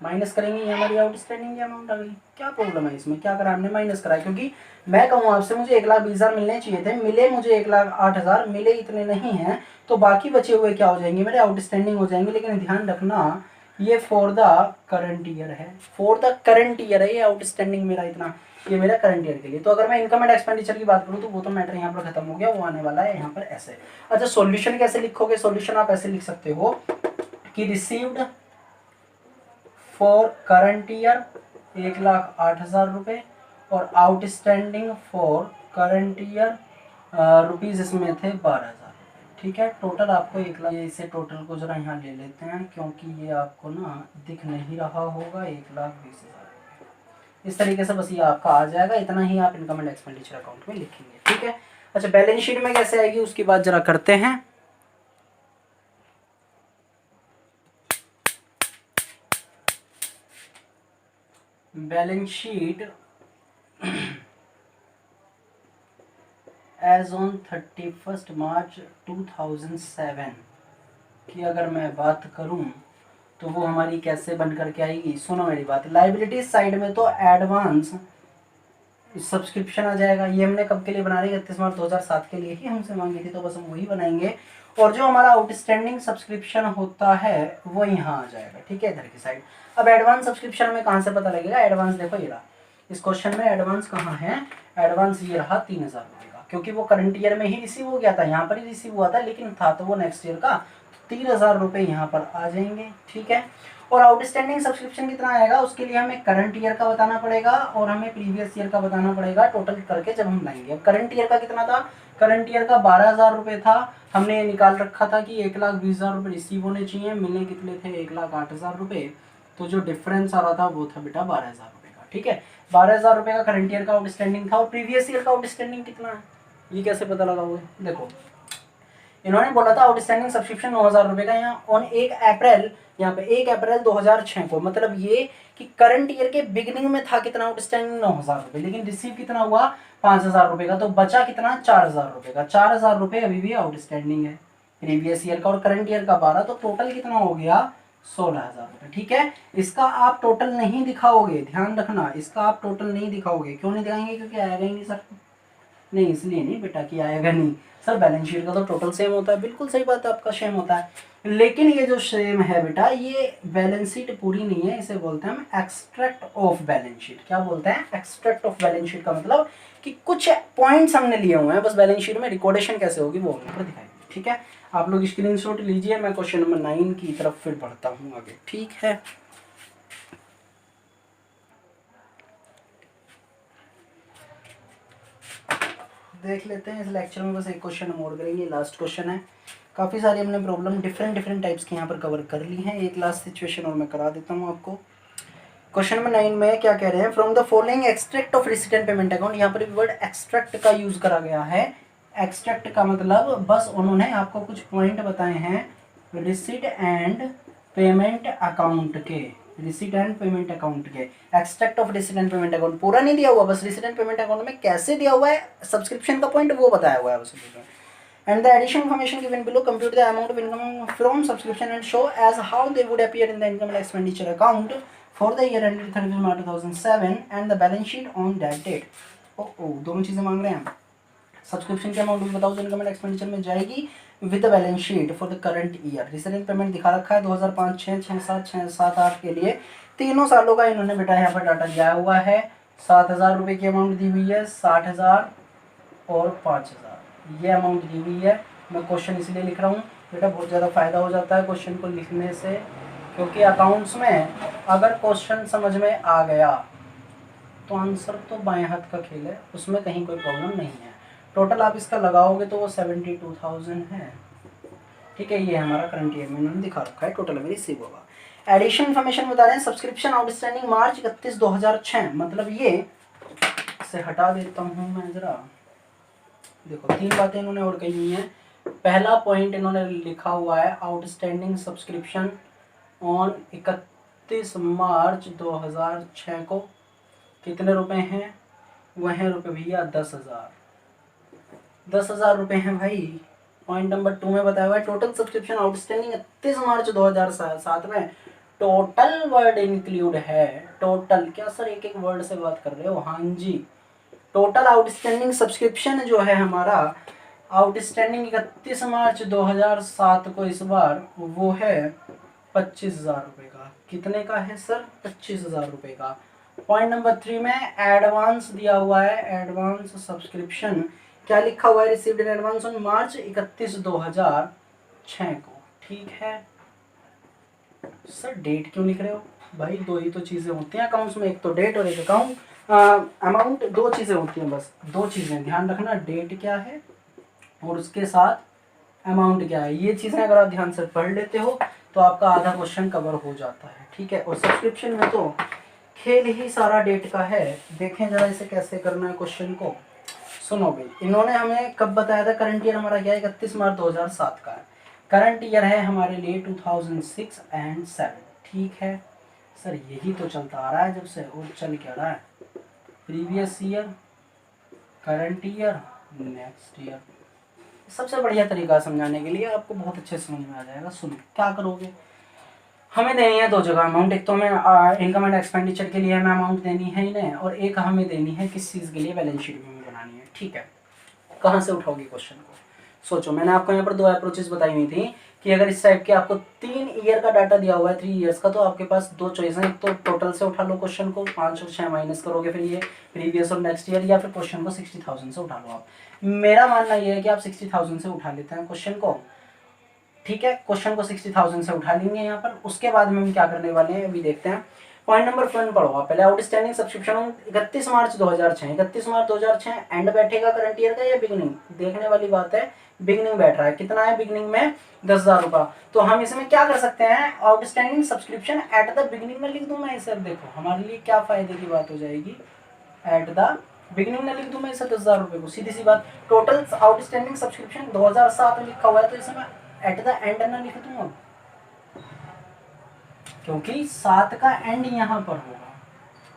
माइनस करेंगे, ये हमारी आउटस्टैंडिंग की अमाउंट आ गई। क्या प्रॉब्लम है इसमें, क्या करा हमने, माइनस करा। क्योंकि मैं कहूँ आपसे मुझे 1,20,000 मिलने चाहिए थे, मिले मुझे 1,08,000, मिले इतने नहीं हैं, तो बाकी बचे हुए क्या हो जाएंगे, मेरे आउटस्टैंडिंग हो जाएंगे। लेकिन ध्यान रखना ये फॉर द करंट ईयर है, फॉर द करंट ईयर है ये आउटस्टैंडिंग मेरा इतना, ये मेरा करंट ईयर के लिए। तो अगर मैं इनकम एंड एक्सपेंडिचर की बात करूँ तो वो तो मैटर यहाँ पर खत्म हो गया, वो आने वाला है यहाँ पर ऐसे। अच्छा सॉल्यूशन कैसे लिखोगे, सॉल्यूशन आप ऐसे लिख सकते हो कि रिसीव्ड फॉर करंट ईयर 1,08,000 रुपये और outstanding for current year rupees इसमें थे 12,000, ठीक है। टोटल आपको 1,00,000, इसे टोटल को जरा यहाँ ले लेते हैं क्योंकि ये आपको ना दिख नहीं रहा होगा, 1,20,000 इस तरीके से बस ये आपका आ जाएगा। इतना ही आप इनकम एंड एक्सपेंडिचर अकाउंट में लिखेंगे, ठीक है। अच्छा बैलेंस शीट में कैसे आएगी उसकी बात जरा करते हैं। Balance sheet as on 31 March 2007 की अगर मैं बात करूं तो वो हमारी कैसे बन करके आएगी। सुनो मेरी बात, लाइबिलिटी साइड में तो एडवांस सब्सक्रिप्शन आ जाएगा। ये हमने कब के लिए बना रही है, 31 मार्च 2007 के लिए ही हमसे मांगी थी, तो बस हम वही बनाएंगे। और जो हमारा आउटस्टैंडिंग सब्सक्रिप्शन होता है वो यहाँ आ जाएगा, ठीक है, इधर की साइड। अब एडवांस सब्सक्रिप्शन हमें कहाँ से पता लगेगा, एडवांस देखो ये रहा, इस क्वेश्चन में एडवांस कहाँ है, एडवांस ये रहा 3000 रुपये का, क्योंकि वो करंट ईयर में ही रिसीव हो गया था, यहाँ पर ही रिसीव हुआ था, लेकिन था तो वो नेक्स्ट ईयर का, 3000 रुपये यहाँ पर आ जाएंगे, ठीक है। और आउटस्टैंडिंग सब्सक्रिप्शन कितना आएगा, उसके लिए हमें करंट ईयर का बताना पड़ेगा और हमें प्रीवियस ईयर का बताना पड़ेगा, टोटल करके जब हम लाएंगे। अब करंट ईयर का कितना था, करंट ईयर का 12,000 रुपये था, हमने ये निकाल रखा था कि 1,20,000 रुपये रिसीव होने चाहिए, मिलने कितने थे 1,08,000 रुपये, तो जो डिफरेंस आ रहा था वो था बेटा 12,000 रुपये का, ठीक है। 12,000 रुपये का करंट ईयर का आउटस्टैंडिंग था और प्रीवियस ईयर का आउटस्टैंडिंग कितना है, ये कैसे पता लगाओगे। देखो इन्होंने बोला था आउटस्टैंडिंग सब्सक्रिप्शन 9,000 रुपये का, यहाँ ऑन 1 अप्रैल, यहाँ पे 1 अप्रैल 2006 को, मतलब ये कि करंट ईयर के बिगिनिंग में था कितना आउटस्टैंडिंग 9,000 रुपये, लेकिन रिसीव कितना हुआ 5,000 रुपये का, तो बचा कितना 4,000 रुपये का। 4,000 रुपये अभी भी आउटस्टैंडिंग है प्रीवियस ईयर का और करंट ईयर का 12, तो टोटल कितना हो गया 16,000 रुपये, ठीक है। इसका आप टोटल नहीं दिखाओगे, ध्यान रखना, इसका आप टोटल नहीं दिखाओगे, क्यों नहीं दिखाएंगे, क्योंकि आएगा ही नहीं सर, नहीं इसलिए नहीं बेटा कि आएगा नहीं सर, बैलेंस शीट का तो टोटल सेम होता है, बिल्कुल सही बात है, आपका सेम होता है, लेकिन ये जो सेम है बेटा ये बैलेंस शीट पूरी नहीं है, इसे बोलते हैं हम एक्सट्रैक्ट ऑफ बैलेंस शीट। क्या बोलते हैं, एक्सट्रैक्ट ऑफ बैलेंस शीट का मतलब कि कुछ पॉइंट्स हमने लिए हुए हैं, बस बैलेंस शीट में रिकॉर्डेशन कैसे होगी वो हम दिखाएंगे, ठीक है। आप लोग स्क्रीनशॉट लीजिए, मैं क्वेश्चन नंबर 9 की तरफ फिर बढ़ता हूँ आगे, ठीक है। देख लेते हैं इस लेक्चर में, बस एक क्वेश्चन हम और करेंगे, लास्ट क्वेश्चन है। काफ़ी सारी हमने प्रॉब्लम डिफरेंट टाइप्स के यहाँ पर कवर कर ली हैं, एक लास्ट सिचुएशन और मैं करा देता हूँ आपको। क्वेश्चन नंबर 9 में क्या कह रहे हैं, from the following extract of receipt and payment account, यहाँ पर भी वर्ड एक्सट्रैक्ट का यूज करा गया है। एक्सट्रैक्ट का मतलब बस उन्होंने आपको कुछ पॉइंट बताए हैं रिसीट एंड पेमेंट अकाउंट के, रिसीट एंड पेमेंट अकाउंट के, extract of receipt and payment account पूरा नहीं दिया हुआ, बस रिसीट एंड पेमेंट अकाउंट में कैसे दिया हुआ है सब्सक्रिप्शन का पॉइंट वो बताया हुआ है बस। And the additional information given below compute the amount of income from subscription and show as how they would appear in the income and expenditure account for the year ended 31 March 2007 and the balance sheet on that date. दोनों चीजें मांग रहे हैं, subscription की amount भी बताओ जो income and expenditure में जाएगी with the balance sheet for the current year. Recent payment दिखा रखा है 2005, 6, 6, 7, 6, 7, 8 के लिए, तीनों सालों का इन्होंने बेटा यहाँ पर डाटा दिया हुआ है। 7,000 रुपये की अमाउंट दी हुई है, 60,000 और 5,000 ये अमाउंट दी हुई है। मैं क्वेश्चन इसलिए लिख रहा हूँ बेटा, बहुत ज़्यादा फायदा हो जाता है क्वेश्चन को लिखने से, क्योंकि अकाउंट्स में अगर क्वेश्चन समझ में आ गया तो आंसर तो बाएं हाथ का खेल है, उसमें कहीं कोई प्रॉब्लम नहीं है। टोटल आप इसका लगाओगे तो वो 72,000 है, ठीक है। ये हमारा करंट ईयर में उन्होंने दिखा रखा है, टोटल में रिसीव होगा। एडिशन इन्फॉर्मेशन बता रहे हैं, सब्सक्रिप्शन आउटस्टैंडिंग मार्च 31, 2006, मतलब ये इसे हटा देता हूँ मैं जरा। देखो 3 बातें इन्होंने और कही हुई हैं। पहला पॉइंट इन्होंने लिखा हुआ है आउटस्टैंडिंग सब्सक्रिप्शन ऑन 31 मार्च 2006 को कितने रुपए हैं, वह हैं रुपये भैया 10,000, 10,000 रुपये हैं भाई। पॉइंट नंबर 2 में बताया हुआ है टोटल सब्सक्रिप्शन आउटस्टैंडिंग 31 मार्च 2007 में, टोटल वर्ड इंक्लूड है। टोटल क्या सर एक एक वर्ड से बात कर रहे हो, हाँ जी। टोटल आउटस्टैंडिंग सब्सक्रिप्शन जो है हमारा आउटस्टैंडिंग 31 मार्च 2007 को इस बार वो है 25,000 रुपये का। कितने का है सर, 25,000 रुपये का। पॉइंट नंबर 3 में एडवांस दिया हुआ है, एडवांस सब्सक्रिप्शन क्या लिखा हुआ है, received in advance on March 31, 2006 को, ठीक है। सर डेट क्यों लिख रहे हो भाई, 2 ही तो चीज़ें होती हैं अकाउंट्स में, एक तो डेट और एक अकाउंट अमाउंट, 2 चीज़ें होती हैं बस, 2 चीज़ें ध्यान रखना, डेट क्या है और उसके साथ अमाउंट क्या है। ये चीज़ें अगर आप ध्यान से पढ़ लेते हो तो आपका आधा क्वेश्चन कवर हो जाता है, ठीक है। और सब्सक्रिप्शन में तो खेल ही सारा डेट का है। देखें जरा इसे कैसे करना है क्वेश्चन को। सुनो भाई, इन्होंने हमें कब बताया था, करंट ईयर हमारा क्या है 31 मार्च 2007 का है, करंट ईयर है हमारे लिए 2006 एंड 7, ठीक है। सर यही तो चलता आ रहा है जब से, और चल क्या रहा है, previous year, current year, next year. सबसे बढ़िया तरीका समझाने के लिए, आपको बहुत अच्छे से समझ में आ जाएगा। सुनो क्या करोगे, हमें देनी है दो जगह अमाउंट, एक तो हमें इनकम एंड एक्सपेंडिचर के लिए हमें अमाउंट देनी है इन्हें, और एक हमें देनी है किस चीज़ के लिए, बैलेंस शीट में बनानी है। ठीक है, कहाँ से उठाओगे क्वेश्चन को, सोचो। मैंने आपको यहाँ पर दो अप्रोचेस बताई हुई थी कि अगर इस टाइप के आपको 3 ईयर का डाटा दिया हुआ है, 3 ईयर्स का, तो आपके पास दो चॉइस है, एक तो टोटल से उठा लो क्वेश्चन को, 5 और 6 माइनस करोगे फिर ये प्रीवियस और नेक्स्ट ईयर, या फिर क्वेश्चन को 60,000 से उठा लो आप। मेरा मानना ये है कि आप 60,000 से उठा लेते हैं क्वेश्चन को। ठीक है, क्वेश्चन को 60,000 से उठा लेंगे यहाँ पर। उसके बाद में हम क्या करने वाले हैं अभी देखते हैं। पॉइंट नंबर 1 पढ़ो आप पहले। Outstanding subscription 31 March 2006, 31 March 2006 and बैठेगा करंट ईयर का या बिगनिंग, देखने वाली बात है। बिगनिंग बैठ रहा है, कितना है बिगनिंग में, 10,000 रुपया। तो हम इसमें क्या कर सकते हैं, outstanding subscription at the beginning में लिख दूं मैं इसे। देखो हमारे लिए क्या फायदे की बात हो जाएगी, एट द बिगनिंग में लिख दूं मैं इसे 10,000 रुपये को, सीधी सी बात। टोटल आउटस्टैंडिंग सब्सक्रिप्शन 2007 में लिखा हुआ है, तो इसे मैं एट द एंड ना लिख दूं अब, क्योंकि 7 का एंड यहाँ पर होगा,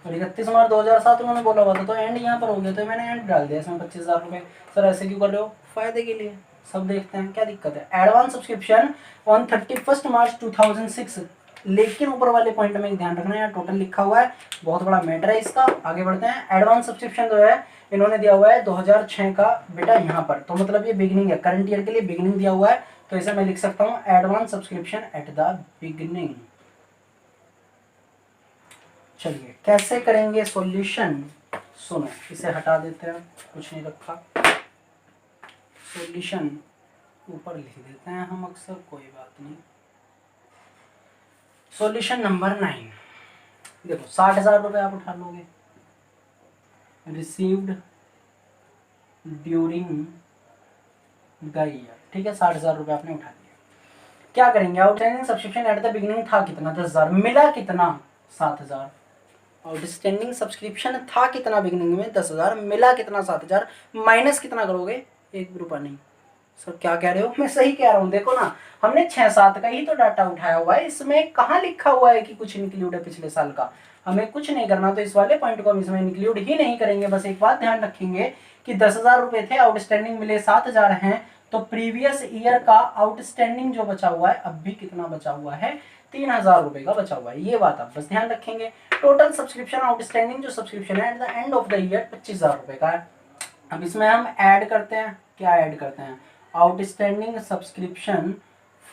और 31 मार्च 2007 उन्होंने बोला हुआ था, तो एंड यहाँ पर हो गया, तो मैंने एंड डाल दिया इसमें 25,000 रुपये। सर ऐसे क्यों कर रहे हो, फायदे के लिए, सब देखते हैं क्या दिक्कत है। एडवांस सब्सक्रिप्शन ऑन 31 मार्च 2006, लेकिन ऊपर वाले पॉइंट में ध्यान रखना है, टोटल लिखा हुआ है, बहुत बड़ा मैटर है इसका। आगे बढ़ते हैं। एडवांस सब्सक्रिप्शन जो है इन्होंने दिया हुआ है 2006 का बेटा यहाँ पर, तो मतलब ये बिगिनिंग है, करंट ईयर के लिए बिगिनिंग दिया हुआ है, तो इसे मैं लिख सकता हूँ advance subscription at the beginning. चलिए कैसे करेंगे सॉल्यूशन, सुनो इसे हटा देते हैं, कुछ नहीं रखा, सॉल्यूशन ऊपर लिख देते हैं हम अक्सर, कोई बात नहीं। सॉल्यूशन नंबर 9, देखो 60,000 रुपये आप उठा लोगे, रिसीव्ड ड्यूरिंग द ईयर। ठीक है, 60,000 रुपये आपने उठा लिया। क्या करेंगे, outstanding subscription at the beginning था कितना, 10,000, मिला कितना, 7,000। आउटस्टैंडिंग सब्सक्रिप्शन था कितना बिगिनिंग में, 10,000, मिला कितना, 7,000, माइनस कितना करोगे, 1 रुपया नहीं। सर क्या कह रहे हो, मैं सही कह रहा हूँ, देखो ना हमने 6-7 का ही तो डाटा उठाया हुआ है, इसमें कहाँ लिखा हुआ है कि कुछ इंक्लूड है पिछले साल का। हमें कुछ नहीं करना, तो इस वाले पॉइंट को हम इसमें इंक्लूड ही नहीं करेंगे। बस एक बात ध्यान रखेंगे कि 10,000 रुपये थे, आउटस्टैंडिंग मिले 7,000 हैं, तो प्रीवियस ईयर का आउटस्टैंडिंग जो बचा हुआ है, अब भी कितना बचा हुआ है, 3,000 रुपये का बचा हुआ है। ये बात आप बस ध्यान रखेंगे। टोटल सब्सक्रिप्शन आउटस्टैंडिंग जो सब्सक्रिप्शन है at the end of the year 25,000 रुपये का है। अब इसमें हम ऐड करते हैं, क्या ऐड करते हैं, outstanding subscription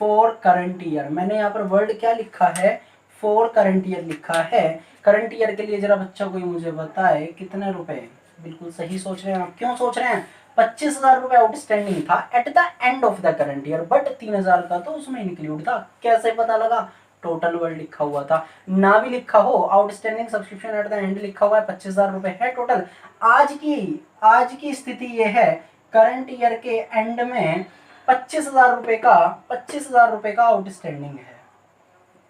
for current year. मैंने यहाँ पर वर्ड क्या लिखा है, फॉर करंट ईयर लिखा है। करंट ईयर के लिए जरा बच्चा कोई मुझे बताए कितने रुपए, बिल्कुल सही सोच रहे हैं आप, क्यों सोच रहे हैं, 25,000 रुपये आउटस्टैंडिंग था at the end of the current year, but 3,000 का तो उसमें इंक्लूड था। कैसे पता लगा, टोटल वर्ड लिखा हुआ था, ना भी लिखा हो, outstanding subscription at the end लिखा हुआ है, 25,000 रुपये है टोटल। आज की स्थिति ये है, करंट ईयर के एंड में 25,000 रुपये का आउटस्टैंडिंग है,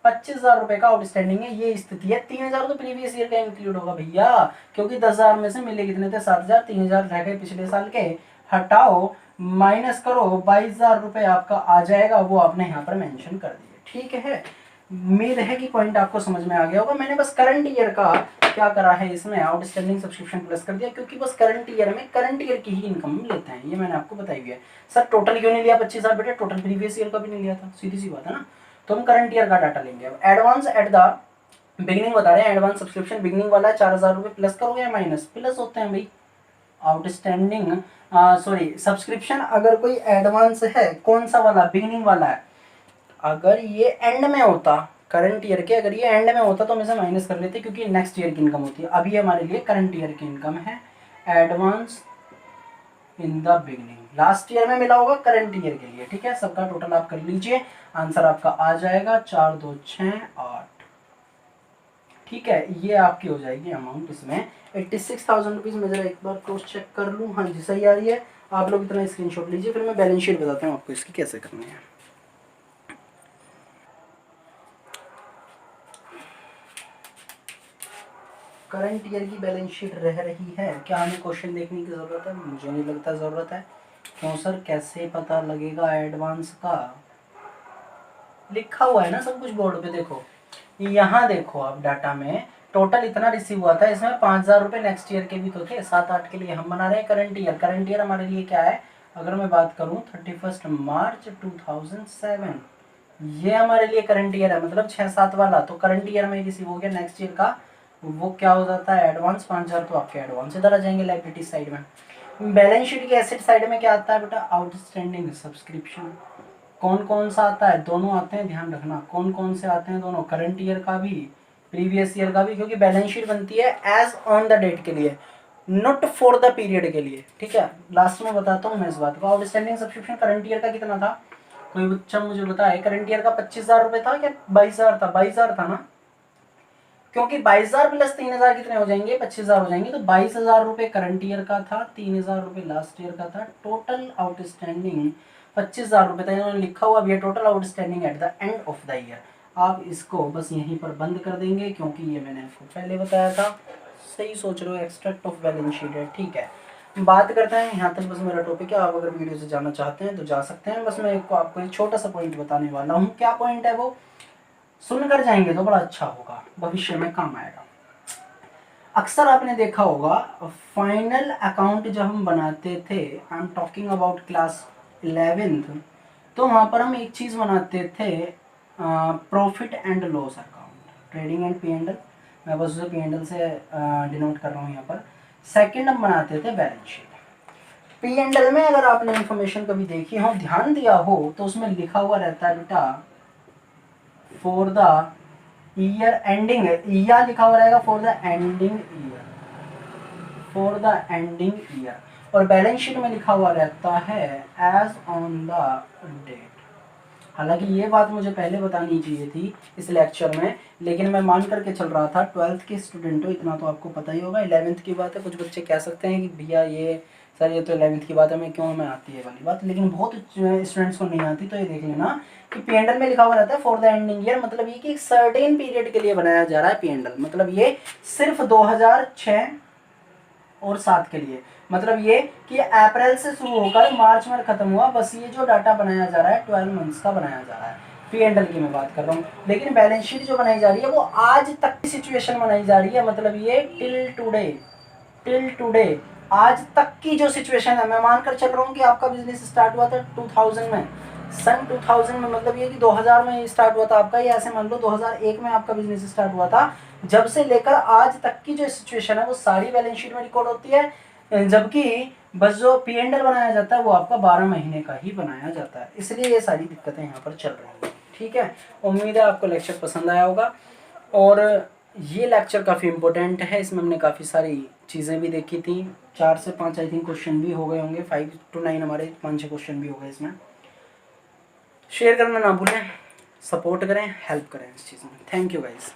25,000 रुपये का आउटस्टैंडिंग है, ये स्थिति है। 3,000 तो प्रीवियस ईयर का इंक्लूड होगा भैया, क्योंकि 10,000 में से मिले कितने थे, 7,000, 3,000 रह गए पिछले साल के, हटाओ माइनस करो, 22,000 रुपये आपका आ जाएगा, वो आपने यहाँ पर मेंशन कर दिए। ठीक है, उम्मीद है कि पॉइंट आपको समझ में आ गया होगा। मैंने बस करंट ईयर का क्या करा है, इसमें आउटस्टैंडिंग सब्सक्रिप्शन प्लस कर दिया, क्योंकि बस करंट ईयर में करंट ईयर की ही इनकम लेते हैं, ये मैंने आपको बताई हुई है। सर टोटल क्यों नहीं लिया 25,000, बेटा टोटल प्रीवियस ईयर का भी नहीं लिया था, सीधी सी बात है ना, तो हम करंट ईयर का डाटा लेंगे। अब एडवांस एट द बिगिनिंग बता रहे हैं, एडवांस सब्सक्रिप्शन बिगिनिंग वाला 4,000 रुपये, प्लस करोगे या माइनस, प्लस होते हैं भाई। आउटस्टैंडिंग सब्सक्रिप्शन अगर कोई एडवांस है, कौन सा वाला, बिगिनिंग वाला है, अगर ये एंड में होता करंट ईयर के, अगर ये एंड में होता तो हम इसे माइनस कर लेते, क्योंकि नेक्स्ट ईयर की इनकम होती है। अभी हमारे लिए करंट ईयर की इनकम है, advance in the beginning, last year में मिला होगा करंट ईयर के लिए। ठीक है, सबका टोटल आप कर लीजिए, आंसर आपका आ जाएगा 4, 2, 6, 8। ठीक है, ये आपकी हो जाएगी अमाउंट इसमें 86,000 रुपीज़। मैं जरा एक बार क्रॉस चेक कर लूँ, हाँ जी सही आ रही है। आप लोग इतना स्क्रीनशॉट लीजिए, फिर मैं बैलेंस शीट बताता हूँ आपको इसकी कैसे करनी है। करंट ईयर की बैलेंस शीट रह रही है, क्या हमें क्वेश्चन देखने की ज़रूरत है, मुझे नहीं लगता ज़रूरत है। क्यों सर, कैसे पता लगेगा, एडवांस का लिखा हुआ है ना सब कुछ बोर्ड पे, देखो यहाँ देखो आप डाटा में टोटल इतना रिसीव हुआ था, इसमें 5,000 रुपये नेक्स्ट ईयर के भी तो थे, 7-8 के लिए हम बना रहे हैं करंट ईयर। करंट ईयर हमारे लिए क्या है, अगर मैं बात करूँ 31 मार्च 2007, ये हमारे लिए करंट ईयर है, मतलब 6-7 वाला तो करंट ईयर में रिसीव हो गया। नेक्स्ट ईयर का वो क्या हो जाता है, एडवांस 5,000, तो आपके एडवांस इधर आ जाएंगे लाइबिलिटी साइड में। बैलेंस शीट की एसेट साइड में क्या आता है बेटा, आउटस्टैंडिंग सब्सक्रिप्शन। कौन कौन सा आता है, दोनों आते हैं, ध्यान रखना कौन कौन से आते हैं दोनों, करंट ईयर का भी प्रीवियस ईयर का भी, क्योंकि बैलेंस शीट बनती है एज ऑन द डेट के लिए, नॉट फॉर द पीरियड के लिए, ठीक है। लास्ट में बताता हूँ मैं इस बात को। आउटस्टैंडिंग सब्सक्रिप्शन करंट ईयर का कितना था, कोई बच्चा मुझे बताए, करंट ईयर का 25,000 रुपये था क्या 22,000 था, 22,000 था ना, क्योंकि 22,000 प्लस 3,000 कितने हो जाएंगे, 25,000 हो जाएंगे, तो 22,000 रुपये करंट ईयर का था, 3,000 रुपये लास्ट ईयर का था, टोटल आउटस्टैंडिंग 25,000 रुपये था। इन्होंने लिखा हुआ भी है total outstanding at the end of the year. आप इसको बस यहीं पर बंद कर देंगे, क्योंकि ये मैंने आपको पहले बताया था। सही सोच रहे हो, एक्सट्रैक्ट ऑफ बैलेंस शीट है, ठीक है। बात करते हैं, यहाँ तक बस मेरा टॉपिक है। आप अगर वीडियो से जाना चाहते हैं तो जा सकते हैं। बस मैं आपको एक छोटा सा पॉइंट बताने वाला हूँ। क्या पॉइंट है वो, सुनकर जाएंगे तो बड़ा अच्छा होगा, भविष्य में काम आएगा। अक्सर आपने देखा होगा फाइनल अकाउंट जब हम बनाते थे, I am talking about class 11th, तो वहाँ पर हम एक चीज़ बनाते थे, profit and loss account, trading and P&L। मैं बस उसे P&L से डिनोट कर रहा हूँ यहाँ पर। सेकंड हम बनाते थे बैलेंस शीट। P&L में अगर आपने इंफॉर्मेशन कभी देखी हो, ध्यान दिया हो, तो उसमें लिखा हुआ रहता है बेटा for the year ending, year लिखा हुआ रहेगा for the ending year, for the ending year, और बैलेंस शीट में लिखा हुआ रहता है एज ऑन द डेट। हालांकि ये बात मुझे पहले बतानी चाहिए थी इस लेक्चर में, लेकिन मैं मान करके चल रहा था 12th के स्टूडेंट हो, इतना तो आपको पता ही होगा। 11th की बात है, कुछ बच्चे कह सकते हैं कि भैया ये सर ये तो 11th की बात है, मैं क्यों मैं आती है वाली बात, लेकिन बहुत स्टूडेंट्स को नहीं आती। तो ये देख लेना कि P&L में लिखा हुआ रहता है फॉर द एंडिंग ईयर, मतलब ये कि एक सर्टेन पीरियड के लिए बनाया जा रहा है P&L, मतलब ये सिर्फ 2006 और 7 के लिए, मतलब ये कि अप्रैल से शुरू होकर मार्च में खत्म हुआ, बस ये जो डाटा बनाया जा रहा है 12 मंथ्स का बनाया जा रहा है। P&L की मैं बात कर रहा हूँ, लेकिन बैलेंस शीट जो बनाई जा रही है वो आज तक की सिचुएशन बनाई जा रही है, मतलब ये टिल टुडे आज तक की जो सिचुएशन है। मैं मानकर चल रहा हूँ कि आपका बिजनेस स्टार्ट हुआ था 2000 में, सन 2000 में, मतलब ये कि 2000 में स्टार्ट हुआ था आपका, या ऐसे मान लो 2001 में आपका बिजनेस स्टार्ट हुआ था, जब से लेकर आज तक की जो सिचुएशन है वो सारी बैलेंस शीट में रिकॉर्ड होती है, जबकि बस जो P&L बनाया जाता है वो आपका 12 महीने का ही बनाया जाता है, इसलिए ये सारी दिक्कतें यहाँ पर चल रही हैं, ठीक है। उम्मीद है आपको लेक्चर पसंद आया होगा, और ये लेक्चर काफ़ी इंपॉर्टेंट है, इसमें हमने काफ़ी सारी चीज़ें भी देखी थी, 4 से 5 आई थिंक क्वेश्चन भी हो गए होंगे, 5 to 9 हमारे 5-6 क्वेश्चन भी हो गए इसमें। शेयर करना ना भूलें, सपोर्ट करें, हेल्प करें इस चीज़ में। Thank you guys.